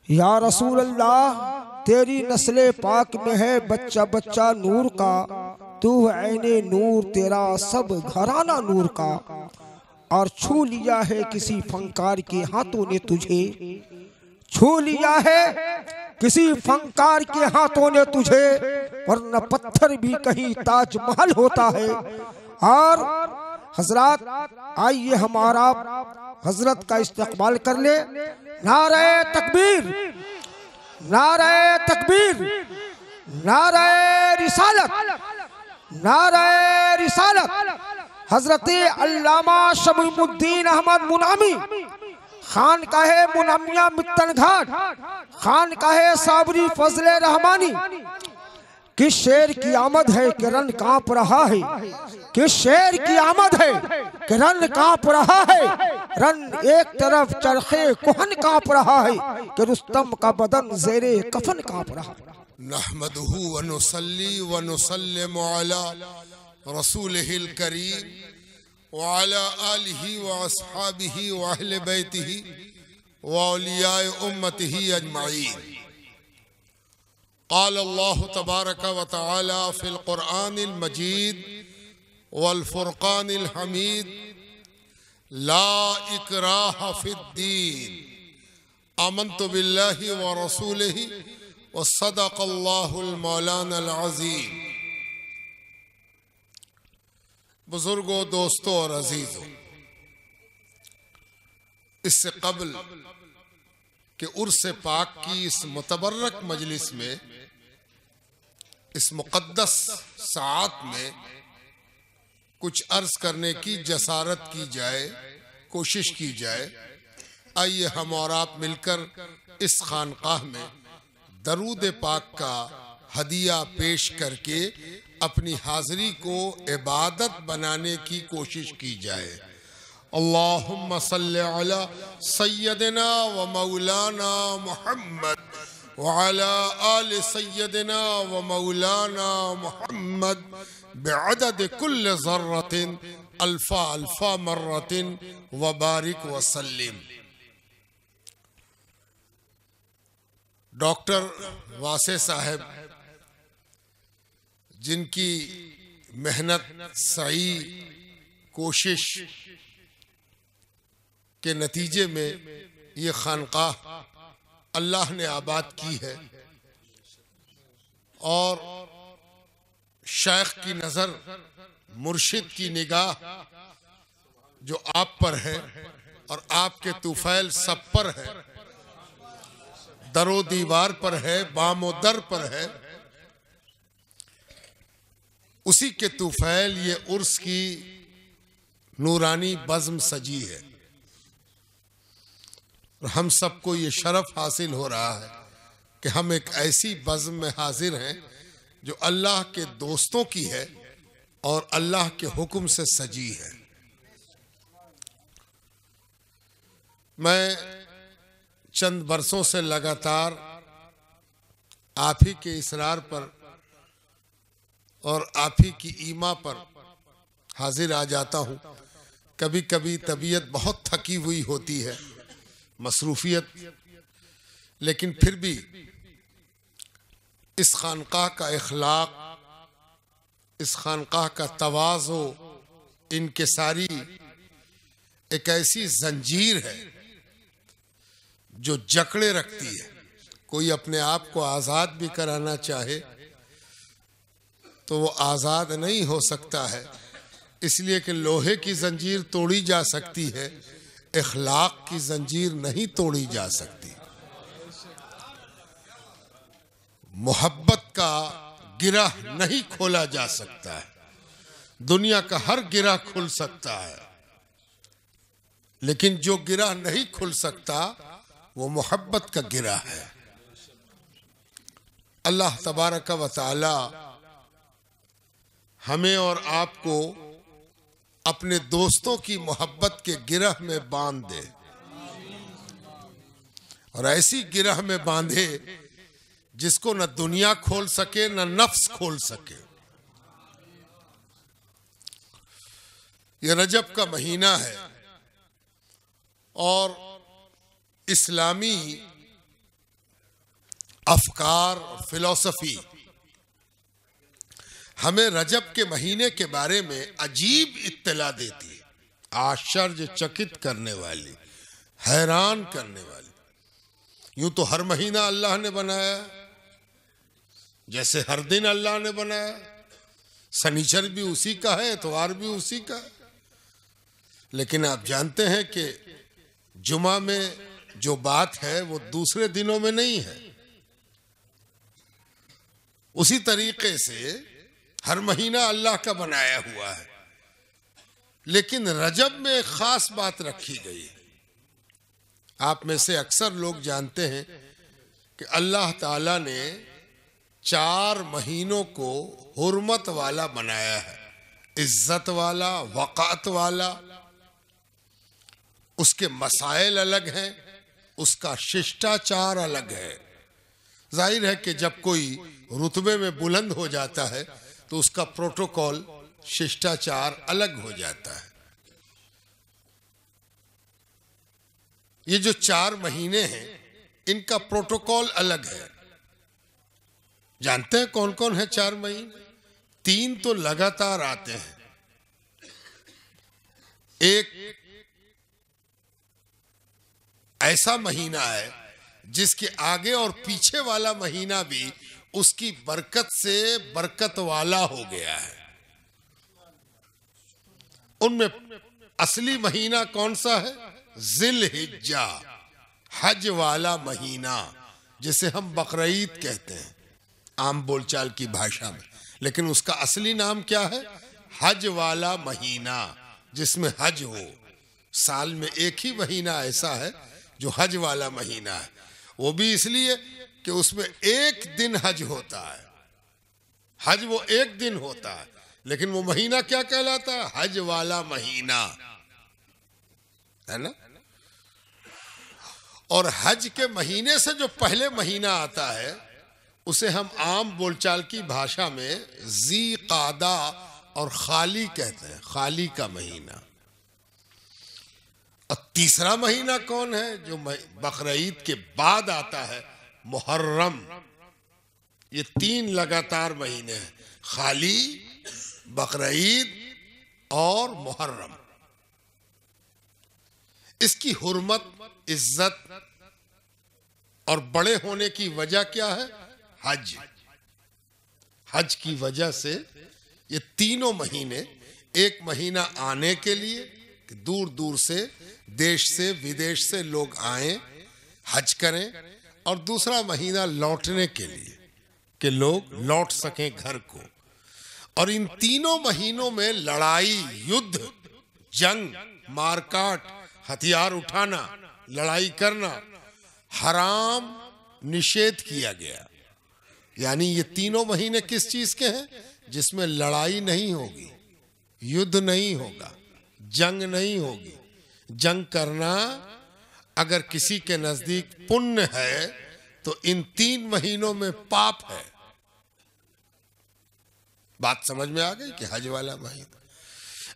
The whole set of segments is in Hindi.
या रसूल अल्लाह, तेरी नस्ले पाक में है बच्चा बच्चा नूर का, तू ऐने नूर, तेरा सब घराना नूर का। और छू लिया है किसी फंकार के हाथों ने तुझे, छू लिया है किसी फंकार के हाथों ने तुझे, वरना पत्थर भी कहीं ताजमहल होता है। और हजरत आइए हमारा हजरत का इस्तकबाल कर ले। नारे तकबीर, नारे तकबीर, नारे रिसालत, नारे रिसालत। हजरत अल्लामा शमीमुद्दीन अहमद मुनामी, खान का है मुनम्मिया मित्तन घाट, खान का है साबरी फजले रहमानी। किस शेर की आमद है कि रन कांप रहा है, किस शेर की आमद है कि रन कांप रहा है। रन एक तरफ चरखे कुहन कांप रहा है कि रुस्तम का बदन जेरे कफन कांप रहा है। नहमदुहु व नुसल्ली व नुसल्लिमु अला रसूलिहिल करीम व अला आलिहि व अस्हाबिहि व अहले बैतिहि व औलियाए उम्मतिहि अजमाईन। क़ाल अल्लाहु तबारक व तआला फ़िल क़ुरआनिल मजीद वल फ़ुरक़ानिल हमीद, ला इकराह फ़िद्दीन, आमन्तु बिल्लाहि व रसूलिहि व सदक़ल्लाहुल मौलानाल अज़ीम। बुजुर्गों, दोस्तों और अजीजों, इससे कबल कि उर्स पाक की इस मुतबर्रक मजलिस में, इस मुक़द्दस साअत में कुछ अर्ज करने की जसारत की जाए, कोशिश की जाए। आइए हम और आप मिलकर इस खानकाह में दरूद पाक का हदिया पेश करके अपनी हाज़िरी को इबादत बनाने की कोशिश की जाए। अल्लाहुम्मा सल्लि अला सय्यदिना व मौलाना मुहम्मद व अला आलि सय्यदिना व मौलाना मुहम्मद बिअदद कुल्ल ज़र्रतिन अल्फा अल्फा मर्रतिन व बारिक व सल्लिम। डॉक्टर वासे साहब, जिनकी मेहनत, सही कोशिश के नतीजे में ये खानकाह अल्लाह ने आबाद की है, और शेख की नज़र, मुर्शिद की निगाह जो आप पर है और आपके तुफैल सब पर है, दरो दीवार पर है, बामो दर पर है, उसी के तुफैल ये उर्स की नूरानी बज़्म सजी है। और हम सबको ये शरफ हासिल हो रहा है कि हम एक ऐसी बज़्म में हाजिर हैं जो अल्लाह के दोस्तों की है और अल्लाह के हुक्म से सजी है। मैं चंद बरसों से लगातार आप ही के इसरार पर और आप ही की ईमा पर हाजिर आ जाता हूँ। कभी कभी तबीयत बहुत थकी हुई होती है, मसरूफियत, लेकिन फिर भी इस खानकाह का इखलाक, इस खानकाह का तवाज़ो, इनकिसारी एक ऐसी जंजीर है जो जकड़े रखती है। कोई अपने आप को आज़ाद भी कराना चाहे तो वो आज़ाद नहीं हो सकता है, इसलिए कि लोहे की जंजीर तोड़ी जा सकती है, इखलाक की जंजीर नहीं तोड़ी जा सकती। मोहब्बत का गिरह नहीं खोला जा सकता है। दुनिया का हर गिरह खुल सकता है, लेकिन जो गिरह नहीं खुल सकता वो मोहब्बत का गिरह है। अल्लाह तबारक व तआला हमें और आपको अपने दोस्तों की मोहब्बत के गिरह में बांध दे, और ऐसी गिरह में बांधे जिसको न दुनिया खोल सके न नफ्स खोल सके। ये रजब का महीना है और इस्लामी अफकार और फिलॉसफी हमें रजब के महीने के बारे में अजीब इत्तला देती है, आश्चर्यचकित करने वाली, हैरान करने वाली। यूं तो हर महीना अल्लाह ने बनाया, जैसे हर दिन अल्लाह ने बनाया, शनिचर भी उसी का है, इतवार भी उसी का है। लेकिन आप जानते हैं कि जुमा में जो बात है वो दूसरे दिनों में नहीं है। उसी तरीके से हर महीना अल्लाह का बनाया हुआ है, लेकिन रजब में एक खास बात रखी गई है। आप में से अक्सर लोग जानते हैं कि अल्लाह ताला ने 4 महीनों को हुर्मत वाला बनाया है, इज्जत वाला, वक़ात वाला। उसके मसाइल अलग हैं, उसका शिष्टाचार अलग है। जाहिर है कि जब कोई रुतबे में बुलंद हो जाता है तो उसका प्रोटोकॉल, शिष्टाचार अलग हो जाता है। ये जो 4 महीने हैं इनका प्रोटोकॉल अलग है। जानते हैं कौन कौन है 4 महीने? 3 तो लगातार आते हैं। एक ऐसा महीना है जिसके आगे और पीछे वाला महीना भी उसकी बरकत से बरकत वाला हो गया है। उनमें असली महीना कौन सा है? जिलहिज्जा, हज वाला महीना, जिसे हम बकरीद कहते हैं आम बोलचाल की भाषा में, लेकिन उसका असली नाम क्या है? हज वाला महीना, जिसमें हज हो। साल में एक ही महीना ऐसा है जो हज वाला महीना है, वो भी इसलिए कि उसमें एक दिन हज होता है। हज वो एक दिन होता है, लेकिन वो महीना क्या कहलाता है? हज वाला महीना, है ना। और हज के महीने से जो पहले महीना आता है उसे हम आम बोलचाल की भाषा में ज़ी क़ादा और खाली कहते हैं, खाली का महीना। और तीसरा महीना कौन है जो बकरीद के बाद आता है? मुहर्रम। ये 3 लगातार महीने हैं, खाली, बकरीद और मुहर्रम। इसकी हुर्मत, इज्जत और बड़े होने की वजह क्या है? हज। हज की वजह से ये तीनों महीने, एक महीना आने के लिए कि दूर दूर से, देश से, विदेश से लोग आए, हज करें, और दूसरा महीना लौटने के लिए कि लोग लौट सकें घर को। और इन तीनों महीनों में लड़ाई, युद्ध, जंग, मारकाट, हथियार उठाना, लड़ाई करना हराम, निषेध किया गया। यानी ये तीनों महीने किस चीज के हैं? जिसमें लड़ाई नहीं होगी, युद्ध नहीं होगा, जंग नहीं होगी। जंग करना अगर किसी के नजदीक पुण्य है तो इन 3 महीनों में पाप है। बात समझ में आ गई कि हज वाला महीना।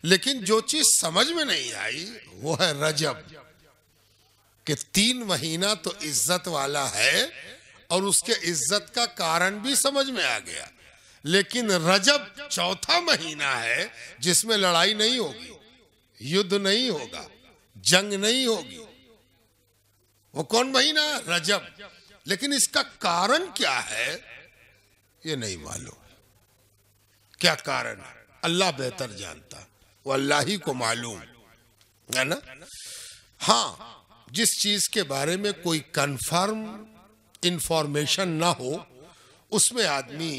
लेकिन जो चीज समझ में नहीं आई वो है रजब, कि 3 महीना तो इज्जत वाला है और उसके इज्जत का कारण भी समझ में आ गया। लेकिन रजब चौथा महीना है जिसमें लड़ाई नहीं होगी, युद्ध नहीं होगा, जंग नहीं होगी। वो कौन महीना है? रजब। लेकिन इसका कारण क्या है ये नहीं मालूम। क्या कारण है? अल्लाह बेहतर जानता, वो अल्लाह ही को मालूम है ना। हाँ, जिस चीज के बारे में कोई कंफर्म इंफॉर्मेशन ना हो उसमें आदमी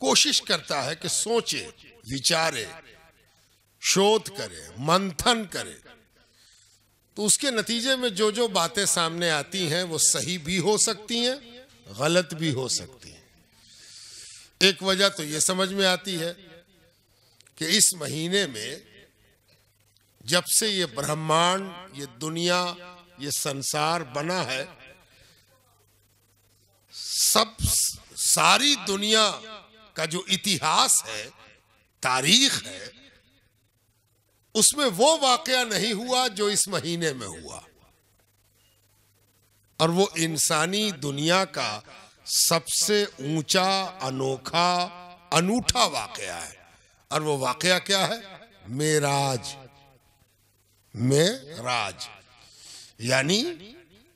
कोशिश करता है कि सोचे, विचारे, शोध करे, मंथन करे, तो उसके नतीजे में जो जो बातें सामने आती हैं वो सही भी हो सकती हैं, गलत भी हो सकती हैं। एक वजह तो ये समझ में आती है कि इस महीने में जब से ये ब्रह्मांड, ये दुनिया, ये संसार बना है, सारी दुनिया का जो इतिहास है, तारीख है, उसमें वो वाकया नहीं हुआ जो इस महीने में हुआ। और वो इंसानी दुनिया का सबसे ऊंचा, अनोखा, अनूठा वाकया है। और वो वाकया क्या है? मेराज। मेराज यानी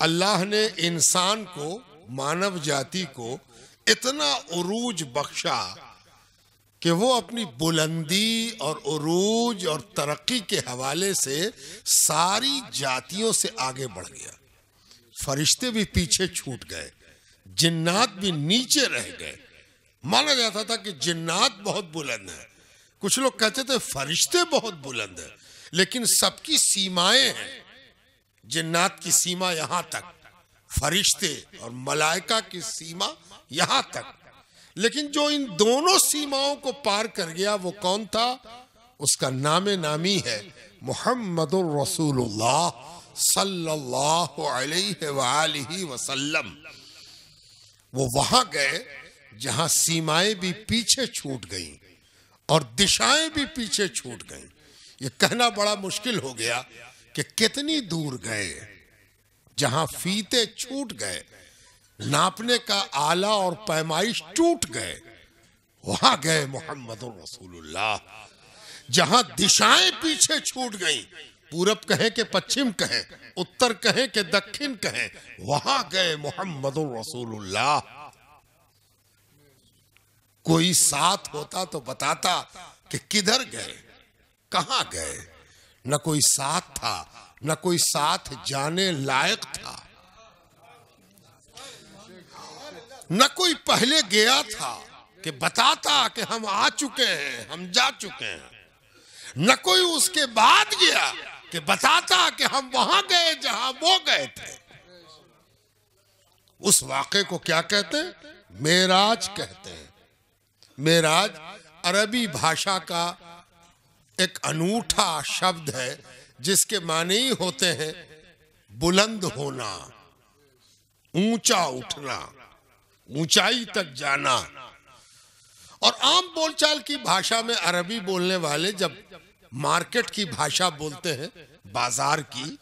अल्लाह ने इंसान को, मानव जाति को इतना उरूज बख्शा कि वो अपनी बुलंदी और उरूज और तरक्की के हवाले से सारी जातियों से आगे बढ़ गया। फरिश्ते भी पीछे छूट गए, जिन्नात भी नीचे रह गए। माना जाता था कि जिन्नात बहुत बुलंद है, कुछ लोग कहते थे फरिश्ते बहुत बुलंद है, लेकिन सबकी सीमाएं हैं। जिन्नात की सीमा यहां तक, फरिश्ते और मलाइका की सीमा यहां तक। लेकिन जो इन दोनों सीमाओं को पार कर गया वो कौन था? उसका नामे नामी है मुहम्मदुर रसूलुल्लाह सल्लल्लाहु अलैहि वसल्लम। वो वहां गए जहां सीमाएं भी पीछे छूट गईं और दिशाएं भी पीछे छूट गईं। ये कहना बड़ा मुश्किल हो गया कि कितनी दूर गए। जहां फीते छूट गए, नापने का आला और पैमाइश टूट गए, वहां गए मोहम्मदुर रसूलुल्लाह। जहां दिशाएं पीछे छूट गईं, पूरब कहें कि पश्चिम कहें, उत्तर कहें कि दक्षिण कहें, वहां गए मोहम्मदुर रसूलुल्लाह। कोई साथ होता तो बताता कि किधर गए, कहां गए। न कोई साथ था, न कोई साथ जाने लायक था, न कोई पहले गया था कि बताता कि हम आ चुके हैं, हम जा चुके हैं। न कोई उसके बाद गया कि बताता कि हम वहां गए जहां वो गए थे। उस वाक़े को क्या कहते हैं? मेराज कहते हैं। मेराज अरबी भाषा का एक अनूठा शब्द है जिसके माने ही होते हैं बुलंद होना, ऊंचा उठना, ऊंचाई तक जाना। और आम बोलचाल की भाषा में अरबी बोलने वाले जब मार्केट की भाषा बोलते हैं, बाजार की,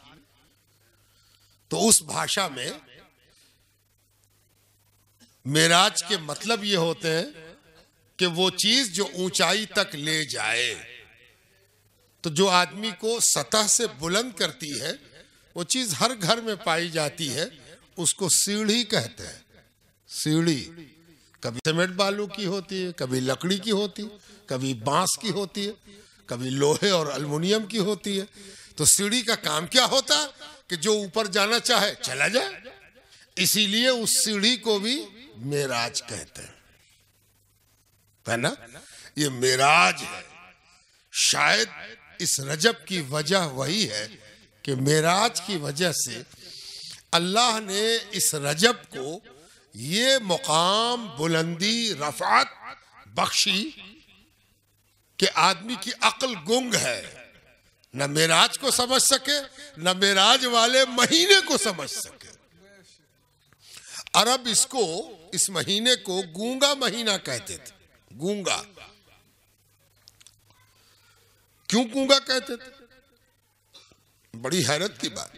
तो उस भाषा में मेराज के मतलब ये होते हैं कि वो चीज जो ऊंचाई तक ले जाए। तो जो आदमी को सतह से बुलंद करती है वो चीज हर घर में पाई जाती है, उसको सीढ़ी कहते हैं। सीढ़ी कभी सीमेंट बालू की होती है, कभी लकड़ी की होती है, कभी बांस की होती है, कभी लोहे और एल्युमिनियम की होती है। तो सीढ़ी का काम क्या होता है कि जो ऊपर जाना चाहे चला जाए। इसीलिए उस सीढ़ी को भी मेराज कहते हैं, है ना? ये मेराज है। शायद इस रजब की वजह वही है कि मेराज की वजह से अल्लाह ने इस रजब को ये मुकाम, बुलंदी, रफ़ात बख्शी कि आदमी की अक्ल गुंग है, न मेराज को समझ सके, न मेराज वाले महीने को समझ सके। अरब इसको, इस महीने को गूंगा महीना कहते थे। गूंगा क्यों गूंगा कहते थे? बड़ी हैरत की बात।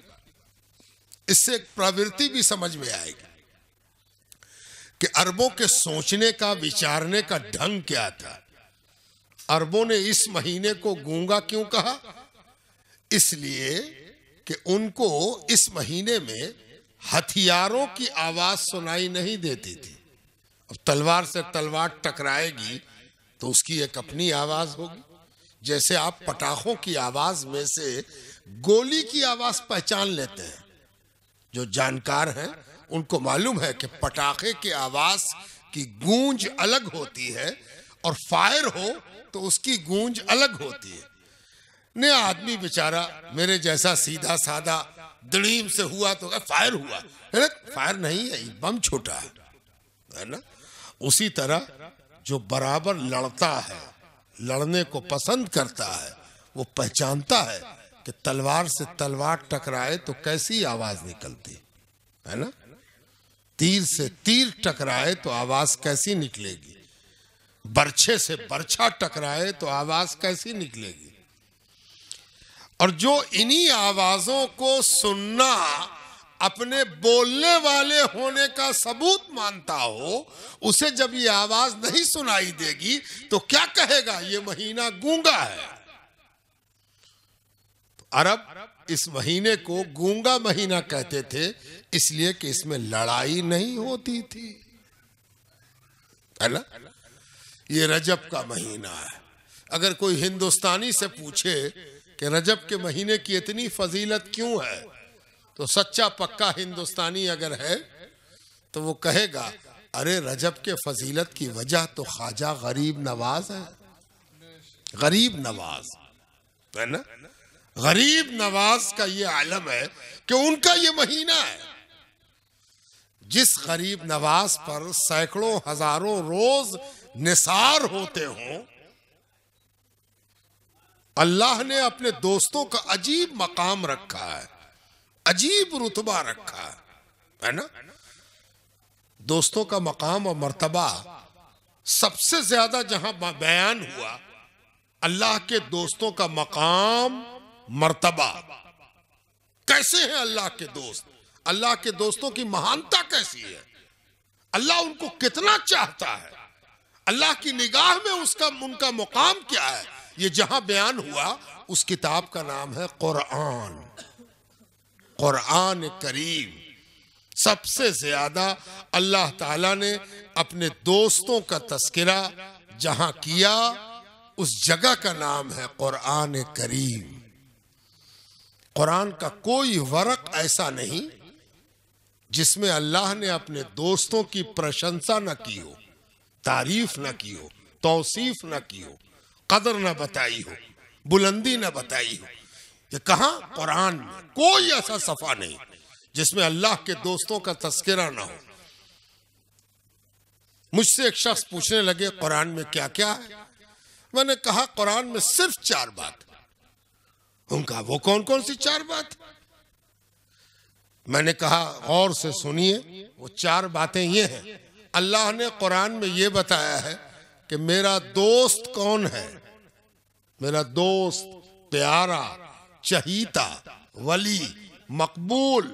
इससे एक प्रवृत्ति भी समझ में आएगी कि अरबों के सोचने का, विचारने का ढंग क्या था। अरबों ने इस महीने को गूंगा क्यों कहा? इसलिए कि उनको इस महीने में हथियारों की आवाज सुनाई नहीं देती थी। अब तलवार से तलवार टकराएगी तो उसकी एक अपनी आवाज होगी। जैसे आप पटाखों की आवाज में से गोली की आवाज पहचान लेते हैं। जो जानकार हैं उनको मालूम है कि पटाखे की आवाज की गूंज अलग होती है और फायर हो तो उसकी गूंज अलग होती है। नया आदमी बेचारा मेरे जैसा सीधा साधा दड़ीम से हुआ तो फायर हुआ, है? फायर नहीं है, बम छोटा है ना? उसी तरह जो बराबर लड़ता है, लड़ने को पसंद करता है, वो पहचानता है कि तलवार से तलवार टकराए तो कैसी आवाज निकलती है ना? तीर से तीर टकराए तो आवाज कैसी निकलेगी, बर्छे से बर्छा टकराए तो आवाज कैसी निकलेगी। और जो इन्हीं आवाजों को सुनना अपने बोलने वाले होने का सबूत मानता हो, उसे जब ये आवाज नहीं सुनाई देगी तो क्या कहेगा? ये महीना गूंगा है। तो अरब इस महीने को गूंगा महीना कहते थे, इसलिए कि इसमें लड़ाई नहीं होती थी, है ना। ये रजब का महीना है। अगर कोई हिंदुस्तानी से पूछे कि रजब के महीने की इतनी फजीलत क्यों है, तो सच्चा पक्का हिंदुस्तानी अगर है तो वो कहेगा, अरे रजब के फजीलत की वजह तो ख्वाजा गरीब नवाज है। गरीब नवाज, है ना। गरीब नवाज का ये आलम है कि उनका ये महीना है। जिस गरीब नवाज पर सैकड़ों हजारों रोज निसार होते हों, अल्लाह ने अपने दोस्तों का अजीब मकाम रखा है, अजीब रुतबा रखा है ना। दोस्तों का मकाम और मर्तबा सबसे ज्यादा जहां बयान हुआ, अल्लाह के दोस्तों का मकाम मर्तबा। कैसे हैं अल्लाह के दोस्त? अल्लाह के दोस्तों की महानता कैसी है? अल्लाह उनको कितना चाहता है? अल्लाह की निगाह में उनका मुकाम क्या है? ये जहां बयान हुआ, उस किताब का नाम है कुरान। कुरान करीम। सबसे ज्यादा अल्लाह ताला ने अपने दोस्तों का तस्करा जहां किया, उस जगह का नाम है कुरान करीम। कुरान का कोई वरक ऐसा नहीं जिसमें अल्लाह ने अपने दोस्तों की प्रशंसा न की हो, तारीफ न की हो, तौसीफ न की हो, कदर न बताई हो, बुलंदी न बताई हो। ये कहां? कुरान में कोई ऐसा सफा नहीं जिसमें अल्लाह के दोस्तों का तस्करा ना हो। मुझसे एक शख्स पूछने लगे, कुरान में क्या क्या है? मैंने कहा, कुरान में सिर्फ 4 बात। उनका वो कौन कौन सी 4 बात? मैंने कहा, गौर से सुनिए, वो 4 बातें ये हैं। अल्लाह ने कुरान में ये बताया है कि मेरा दोस्त कौन है। मेरा दोस्त, प्यारा, चहीता, वली, मकबूल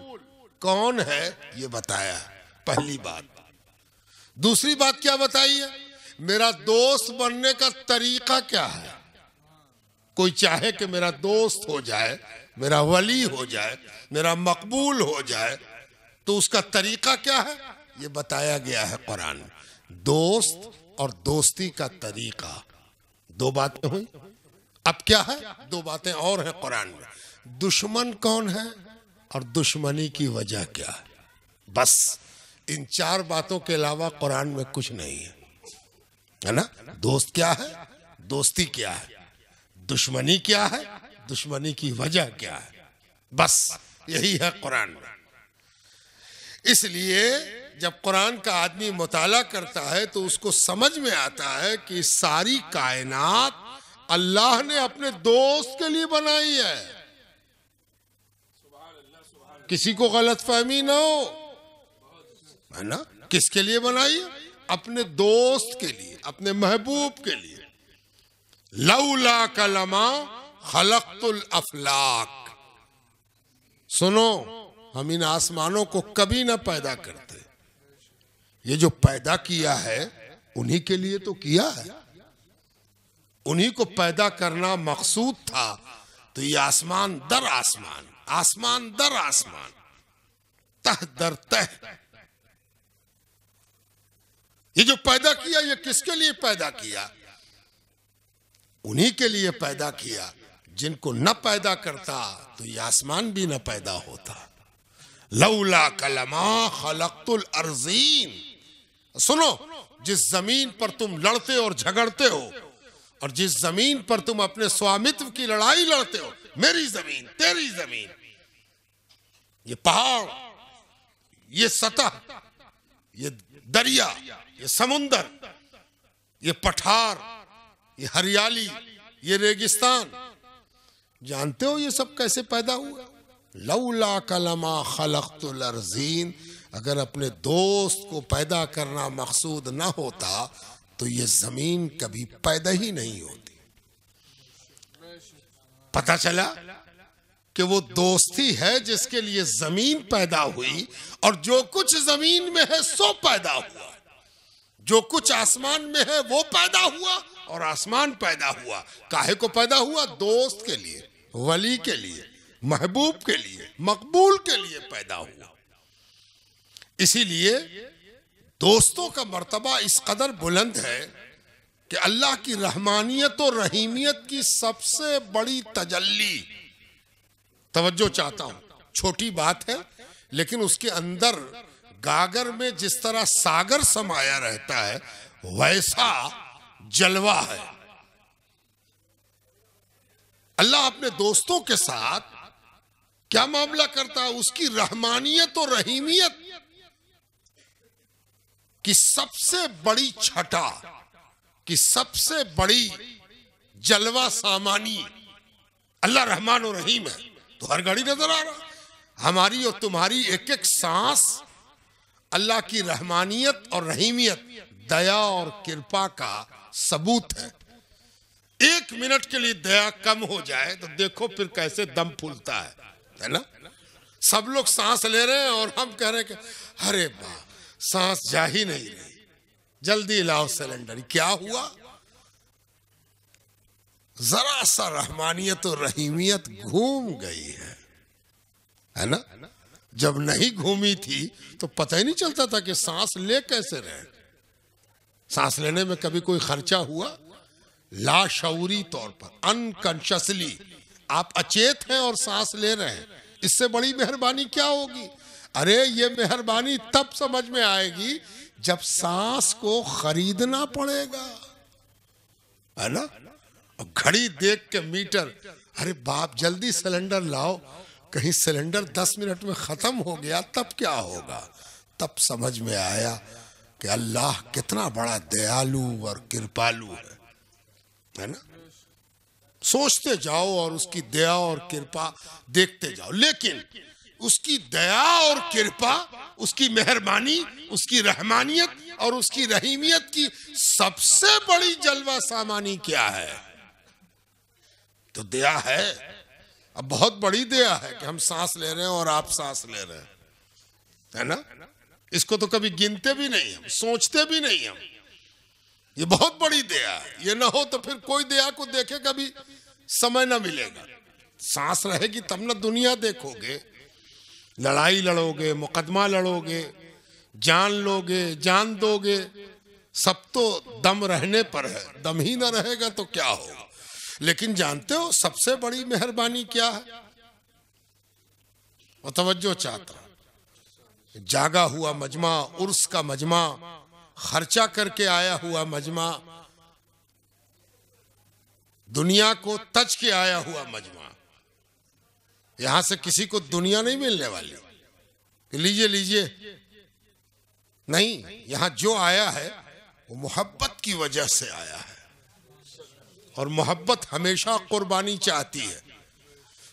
कौन है, ये बताया है, पहली बात। दूसरी बात क्या बताई है? मेरा दोस्त बनने का तरीका क्या है। कोई चाहे कि मेरा दोस्त हो जाए, मेरा वली हो जाए, मेरा मकबूल हो जाए, तो उसका तरीका क्या है, ये बताया गया है कुरान में। दोस्त और दोस्ती का तरीका, 2 बातें हुई। अब क्या है? 2 बातें और हैं कुरान में। दुश्मन कौन है और दुश्मनी की वजह क्या है। बस इन 4 बातों के अलावा कुरान में कुछ नहीं है ना। दोस्त क्या है, दोस्ती क्या है, दुश्मनी क्या है, दुश्मनी की वजह क्या है। बस यही है कुरान में। इसलिए जब कुरान का आदमी मुताला करता है तो उसको समझ में आता है कि सारी कायनात अल्लाह ने अपने दोस्त के लिए बनाई है। किसी को गलत फहमी ना हो, है ना। किसके लिए बनाई है? अपने दोस्त के लिए, अपने महबूब के लिए। लौला कलमा खलक़तुल अफलाक। सुनो, हम इन आसमानों को कभी ना पैदा करते। ये जो पैदा किया है उन्हीं के लिए तो किया है। उन्हीं को पैदा करना मकसूद था। तो ये आसमान दर आसमान, आसमान दर आसमान, तह दर तह, ये जो पैदा किया, ये किसके लिए पैदा किया? उन्हीं के लिए पैदा किया। जिनको न पैदा करता तो ये आसमान भी न पैदा होता। लौला कलमा खलक़तुल अर्ज़ीन। सुनो, जिस जमीन पर तुम लड़ते और झगड़ते हो और जिस जमीन पर तुम अपने स्वामित्व की लड़ाई लड़ते हो, मेरी जमीन, तेरी जमीन, ये पहाड़, ये सतह, ये दरिया, ये समुंदर, ये पठार, ये हरियाली, ये रेगिस्तान, जानते हो ये सब कैसे पैदा हुआ? लौला कलमा खलक़तुल अर्ज़ीन। अगर अपने दोस्त को पैदा करना मकसूद ना होता तो ये जमीन कभी पैदा ही नहीं होती। पता चला कि वो दोस्ती है जिसके लिए जमीन पैदा हुई, और जो कुछ जमीन में है सो पैदा हुआ, जो कुछ आसमान में है वो पैदा हुआ और आसमान पैदा हुआ। काहे को पैदा हुआ? दोस्त के लिए, वली के लिए, महबूब के लिए, मकबूल के लिए पैदा हुआ। इसीलिए दोस्तों का मर्तबा इस कदर बुलंद है कि अल्लाह की रहमानियत और रहीमियत की सबसे बड़ी तजल्ली, तवज्जो चाहता हूं, छोटी बात है लेकिन उसके अंदर गागर में जिस तरह सागर समाया रहता है वैसा जलवा है। अल्लाह अपने दोस्तों के साथ क्या मामला करता है? उसकी रहमानियत और रहीमियत की सबसे बड़ी छटा, की सबसे बड़ी जलवा सामानी अल्लाह रहमान और रहीम है। तो हर घड़ी नजर आ रहा, हमारी और तुम्हारी एक एक सांस अल्लाह की रहमानियत और रहीमियत, दया और कृपा का सबूत है। एक मिनट के लिए दया कम हो जाए तो देखो फिर कैसे दम फूलता है ना? सब लोग सांस ले रहे हैं और हम कह रहे हैं कि अरे बा सांस जा ही नहीं रही, जल्दी लाओ सिलेंडर। क्या हुआ? जरा सा रहमानियत और रहीमियत घूम गई है ना? जब नहीं घूमी थी तो पता ही नहीं चलता था कि सांस ले कैसे रहे। सांस लेने में कभी कोई खर्चा हुआ? लाशऊरी तौर पर, अनकॉन्शियसली आप अचेत हैं और सांस ले रहे हैं। इससे बड़ी मेहरबानी क्या होगी? अरे ये मेहरबानी तब समझ में आएगी जब सांस को खरीदना पड़ेगा, है ना? अब घड़ी देख के मीटर, अरे बाप जल्दी सिलेंडर लाओ, कहीं सिलेंडर 10 मिनट में खत्म हो गया तब क्या होगा? तब समझ में आया कि अल्लाह कितना बड़ा दयालु और कृपालु है ना? सोचते जाओ और उसकी दया और कृपा देखते जाओ। लेकिन उसकी दया और कृपा, उसकी मेहरबानी, उसकी रहमानियत और उसकी रहीमियत की सबसे बड़ी जलवा सामानी क्या है? तो दया है। अब बहुत बड़ी दया है कि हम सांस ले रहे हैं और आप सांस ले रहे हैं, है ना? इसको तो कभी गिनते भी नहीं हम, सोचते भी नहीं हम। ये बहुत बड़ी दया है। ये ना हो तो फिर कोई दया को देखे कभी समय ना मिलेगा। सांस रहेगी तब ना दुनिया देखोगे, लड़ाई लड़ोगे, मुकदमा लड़ोगे, जान लोगे, जान दोगे, सब तो दम रहने पर है। दम ही ना रहेगा तो क्या होगा? लेकिन जानते हो सबसे बड़ी मेहरबानी क्या है? और तवज्जो चाहता हूं, जागा हुआ मजमा, उर्स का मजमा, खर्चा करके आया हुआ मजमा, दुनिया को तज के आया हुआ मजमा। यहां से किसी को दुनिया नहीं मिलने वाली कि लीजिए लीजिए, नहीं, यहां जो आया है वो मोहब्बत की वजह से आया है। और मोहब्बत हमेशा कुर्बानी चाहती है।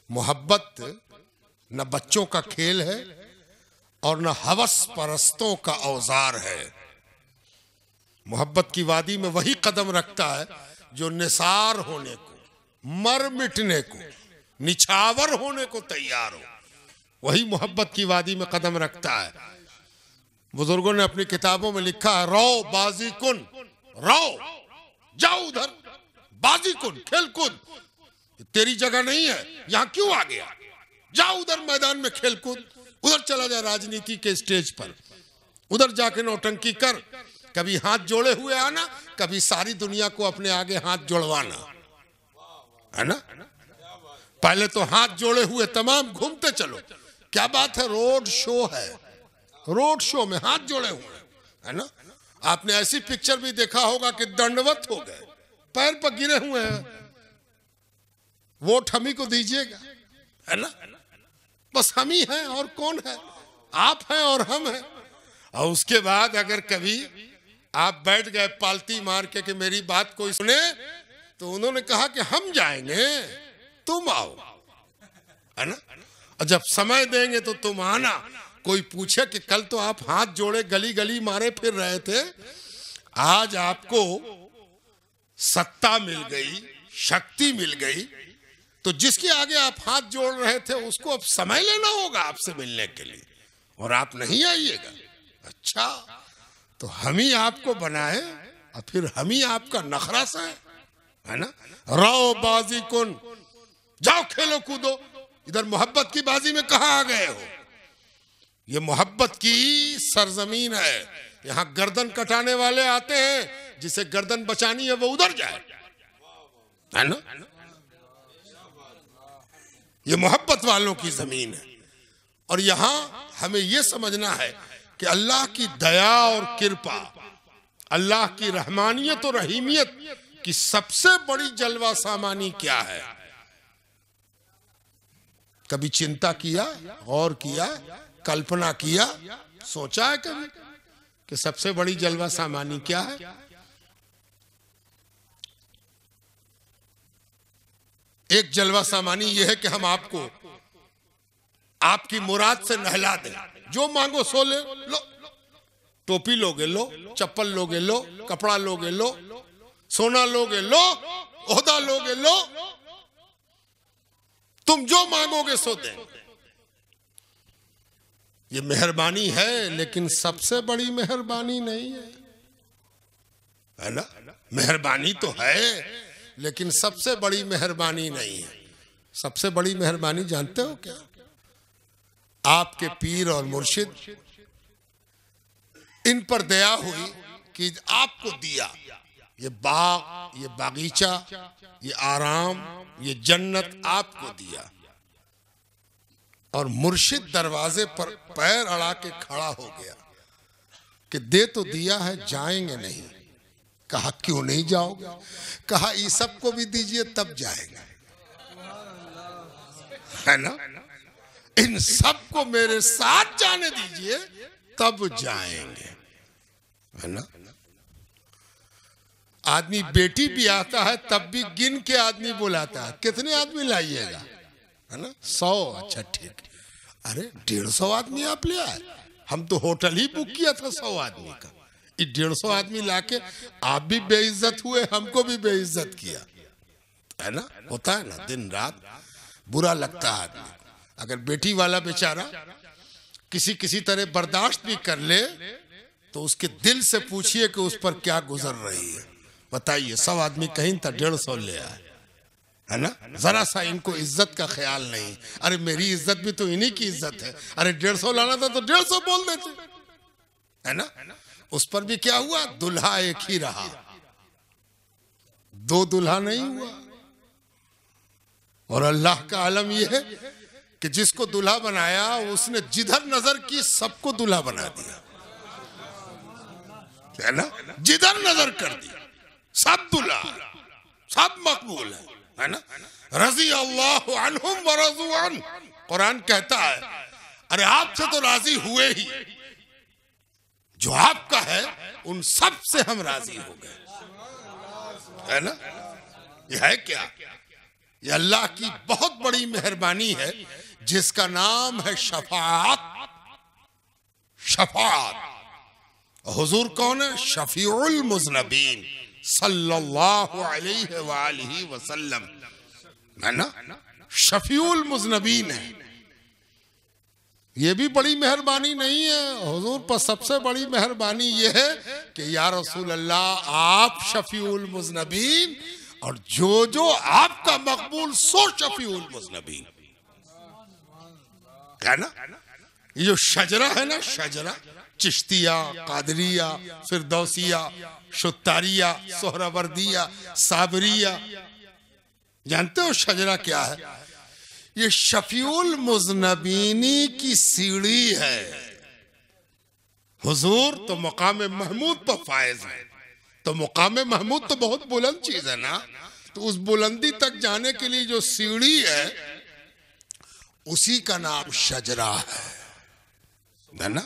मोहब्बत न बच्चों का खेल है और न हवस परस्तों का औजार है। मोहब्बत की वादी में वही कदम रखता है जो निसार होने को, मर मिटने को, निछावर होने को तैयार हो। वही मोहब्बत की वादी में कदम रखता है। बुजुर्गों ने अपनी किताबों में लिखा है, रो बाजी कुन, रो जाओ उधर, बाजी कुन, खेल कूद, तेरी जगह नहीं है, यहां क्यों आ गया? जाओ उधर मैदान में खेल कूद, उधर चला जा राजनीति के स्टेज पर, उधर जाके नौटंकी कर। कभी हाथ जोड़े हुए आना, कभी सारी दुनिया को अपने आगे हाथ जोड़वाना, है ना? पहले तो हाथ जोड़े हुए तमाम घूमते चलो। क्या बात है, रोड शो है, रोड शो में हाथ जोड़े हुए, है ना? आपने ऐसी पिक्चर भी देखा होगा कि दंडवत हो गए, पैर पर गिरे हुए हैं, वोट हम ही को दीजिएगा, है ना? बस हम ही हैं और कौन है? आप हैं और हम हैं। और उसके बाद अगर कभी आप बैठ गए पालती मार के कि मेरी बात कोई सुने, तो उन्होंने कहा कि हम जाएंगे, तुम आओ, है ना? और जब समय देंगे तो तुम आना। कोई पूछे कि कल तो आप हाथ जोड़े गली गली मारे फिर रहे थे, आज आपको सत्ता मिल गई, शक्ति मिल गई, तो जिसके आगे आप हाथ जोड़ रहे थे उसको अब समय लेना होगा आपसे मिलने के लिए, और आप नहीं आइएगा। अच्छा, तो हम ही आपको बनाए और फिर हम ही आपका नखरा सा है ना। राओ बाजी कुन, जाओ खेलो कूदो। इधर मोहब्बत की बाजी में कहाँ आ गए हो? ये मोहब्बत की सरजमीन है। यहाँ गर्दन कटाने वाले आते हैं, जिसे गर्दन बचानी है वो उधर जाए, है ना। ये मोहब्बत वालों की जमीन है। और यहां हमें यह समझना है कि अल्लाह की दया और कृपा, अल्लाह की रहमानियत और रहीमियत की सबसे बड़ी जलवा सामानी क्या है? कभी चिंता किया, गौर किया, कल्पना किया, सोचा है कभी कि सबसे बड़ी जलवा सामानी क्या है? एक जलवा सामानी यह है कि हम आपको आपकी मुराद से नहला दें। जो मांगो सो ले लो, टोपी लोगे लो, चप्पल लोगे लो, कपड़ा लोगे लो, सोना लोगे लो, ओहदा लोगे लो, तुम जो मांगोगे सो दें। ये मेहरबानी है, लेकिन सबसे बड़ी मेहरबानी नहीं है ना। मेहरबानी तो है, लेकिन सबसे बड़ी मेहरबानी नहीं है। सबसे बड़ी मेहरबानी जानते हो क्या? आपके पीर और मुर्शिद, इन पर दया हुई कि आपको दिया ये बाग, ये बागीचा, ये आराम, ये जन्नत आपको दिया, और मुर्शिद दरवाजे पर पैर अड़ा के खड़ा हो गया कि दे तो दिया है, जाएंगे नहीं। कहा क्यों नहीं जाओगे? कहा इस सब को भी दीजिए तब जाएंगे, है ना। इन सब को मेरे साथ जाने दीजिए तब जाएंगे, है ना। आदमी बेटी भी आता है तब भी गिन के आदमी बुलाता है, कितने आदमी लाइएगा, है ना। 100, अच्छा ठीक। अरे 150 आदमी आप ले आए, हम तो होटल ही बुक किया था 100 आदमी का। ये 150 आदमी लाके आप भी बेइज्जत हुए, हमको भी बेइज्जत किया, है ना। होता है ना, दिन रात बुरा लगता है आदमी। अगर बेटी वाला बेचारा किसी तरह बर्दाश्त भी कर ले तो उसके दिल से पूछिए कि उस पर क्या गुजर रही है। बताइए, 100 आदमी कहीं था, 150 ले आए, है ना। जरा सा इनको इज्जत का ख्याल नहीं। अरे मेरी इज्जत भी तो इन्हीं की इज्जत है। अरे 150 लाना था तो 150 बोल देते, है ना। उस पर भी क्या हुआ? दुल्हा एक ही रहा, 2 दुल्हा नहीं हुआ। और अल्लाह का आलम यह है कि जिसको दुल्हा बनाया उसने जिधर नजर की सबको दुल्हा बना दिया, है ना। जिधर नजर कर दी सब दुल्हा, सब मकबूल है ना। रज़ी अल्लाहु अन्हुम व रज़ू अन, कुरान कहता है अरे आपसे तो राजी हुए ही, जो आपका है उन सब से हम राजी हो गए, है ना। यह है क्या? ये अल्लाह की बहुत बड़ी मेहरबानी है जिसका नाम है शफाअत। शफाअत। हुजूर कौन है? शफीउल मुज़नबीन सल्लल्लाहु अलैहि वसल्लम, है ना। शफीउल मुज़नबीन है। ये भी बड़ी मेहरबानी नहीं है? हुजूर पर सबसे बड़ी मेहरबानी ये है कि या रसूल अल्लाह आप शफीउल मुज़नबीन, और जो आपका मकबूल सो शफीउल मुज़नबीन, है ना। ये जो शजरा है ना, शजरा, चिश्तिया, कादरिया, फिरदौसिया, शुत्तारिया, सोहरावर्दिया, साबरिया, जानते हो शजरा क्या है? ये शफीउल मुज़नबीनी की सीढ़ी है। हुजूर तो मकाम महमूद पर फायज है, तो मकाम महमूद तो बहुत बुलंद चीज है ना। तो उस बुलंदी तक जाने के लिए जो सीढ़ी है उसी का नाम शजरा है ना।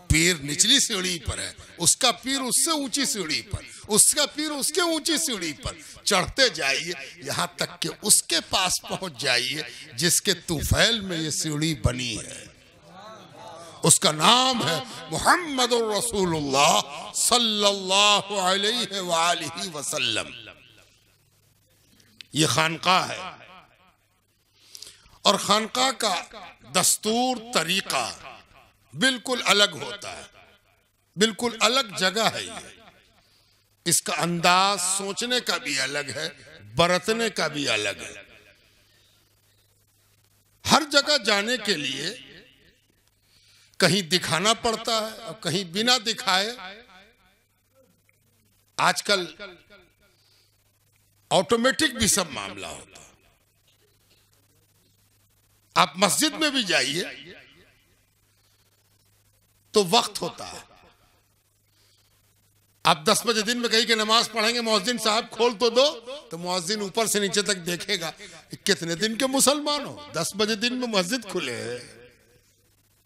पीर निचली सीढ़ी पर है, उसका पीर उससे ऊंची सीढ़ी पर, उसका पीर उसके ऊंची सीढ़ी पर। चढ़ते जाइए यहां तक कि उसके पास पहुंच जाइए जिसके तुफैल में ये सीढ़ी बनी है। उसका नाम है मुहम्मदुर रसूलुल्लाह सल्लल्लाहु अलैहि वसल्लम। ये खानकाह है, और खानका का दस्तूर तरीका बिल्कुल अलग होता है, बिल्कुल अलग जगह है ये। इसका अंदाज सोचने का भी अलग है, बरतने का भी अलग है। हर जगह जाने के लिए कहीं दिखाना पड़ता है और कहीं बिना दिखाए। आजकल ऑटोमेटिक भी सब मामला होता है। आप मस्जिद में भी जाइए तो वक्त होता है। आप 10 बजे दिन में कहीं के नमाज पढ़ेंगे, मुअज्जिन साहब खोल तो दो, तो मुअज्जिन ऊपर से नीचे तक देखेगा कितने दिन के मुसलमान हो, 10 बजे दिन में मस्जिद खुले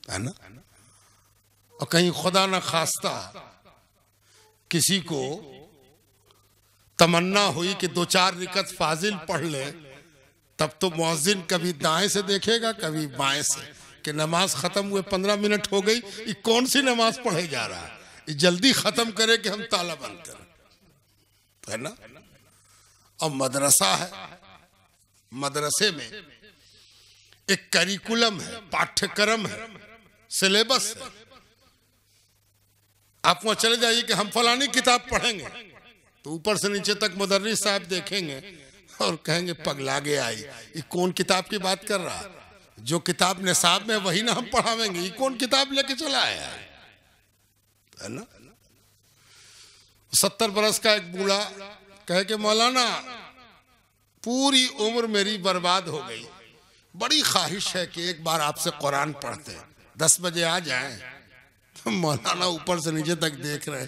है ना। और कहीं खुदा ना खास्ता किसी को तमन्ना हुई कि 2-4 रिकत फाजिल पढ़ ले, तब तो मुअज्जिन कभी दाएं से देखेगा कभी बाएं से कि नमाज खत्म हुए 15 मिनट हो गई, ये कौन सी नमाज पढ़े जा रहा है, ये जल्दी खत्म करे कि हम ताला बंद करें, है ना। और मदरसा है, मदरसे में एक करिकुलम है, पाठ्यक्रम है, सिलेबस है। आप वहां चले जाइए कि हम फलानी किताब पढ़ेंगे, तो ऊपर से नीचे तक मुदर्रिस साहब देखेंगे और कहेंगे पगला गया, ये कौन किताब की बात कर रहा है, जो किताब निसाब में वही ना हम पढ़ावेंगे, ये कौन किताब लेके चला है ना। 70 बरस का एक बूढ़ा कहे कि मौलाना पूरी उम्र मेरी बर्बाद हो गई, बड़ी ख्वाहिश है कि एक बार आपसे कुरान पढ़ते, 10 बजे आ जाएं। तो मौलाना ऊपर से नीचे तक देख रहे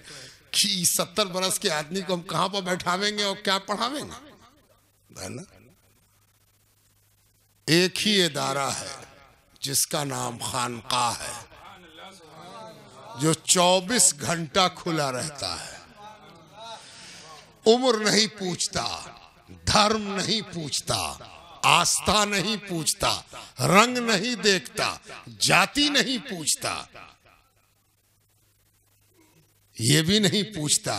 कि 70 बरस के आदमी को हम कहां पर बैठावेंगे और क्या पढ़ावेंगे, है ना। एक ही इदारा है जिसका नाम खानका है, जो 24 घंटा खुला रहता है। उम्र नहीं पूछता, धर्म नहीं पूछता, आस्था नहीं पूछता, रंग नहीं देखता, जाति नहीं पूछता, ये भी नहीं पूछता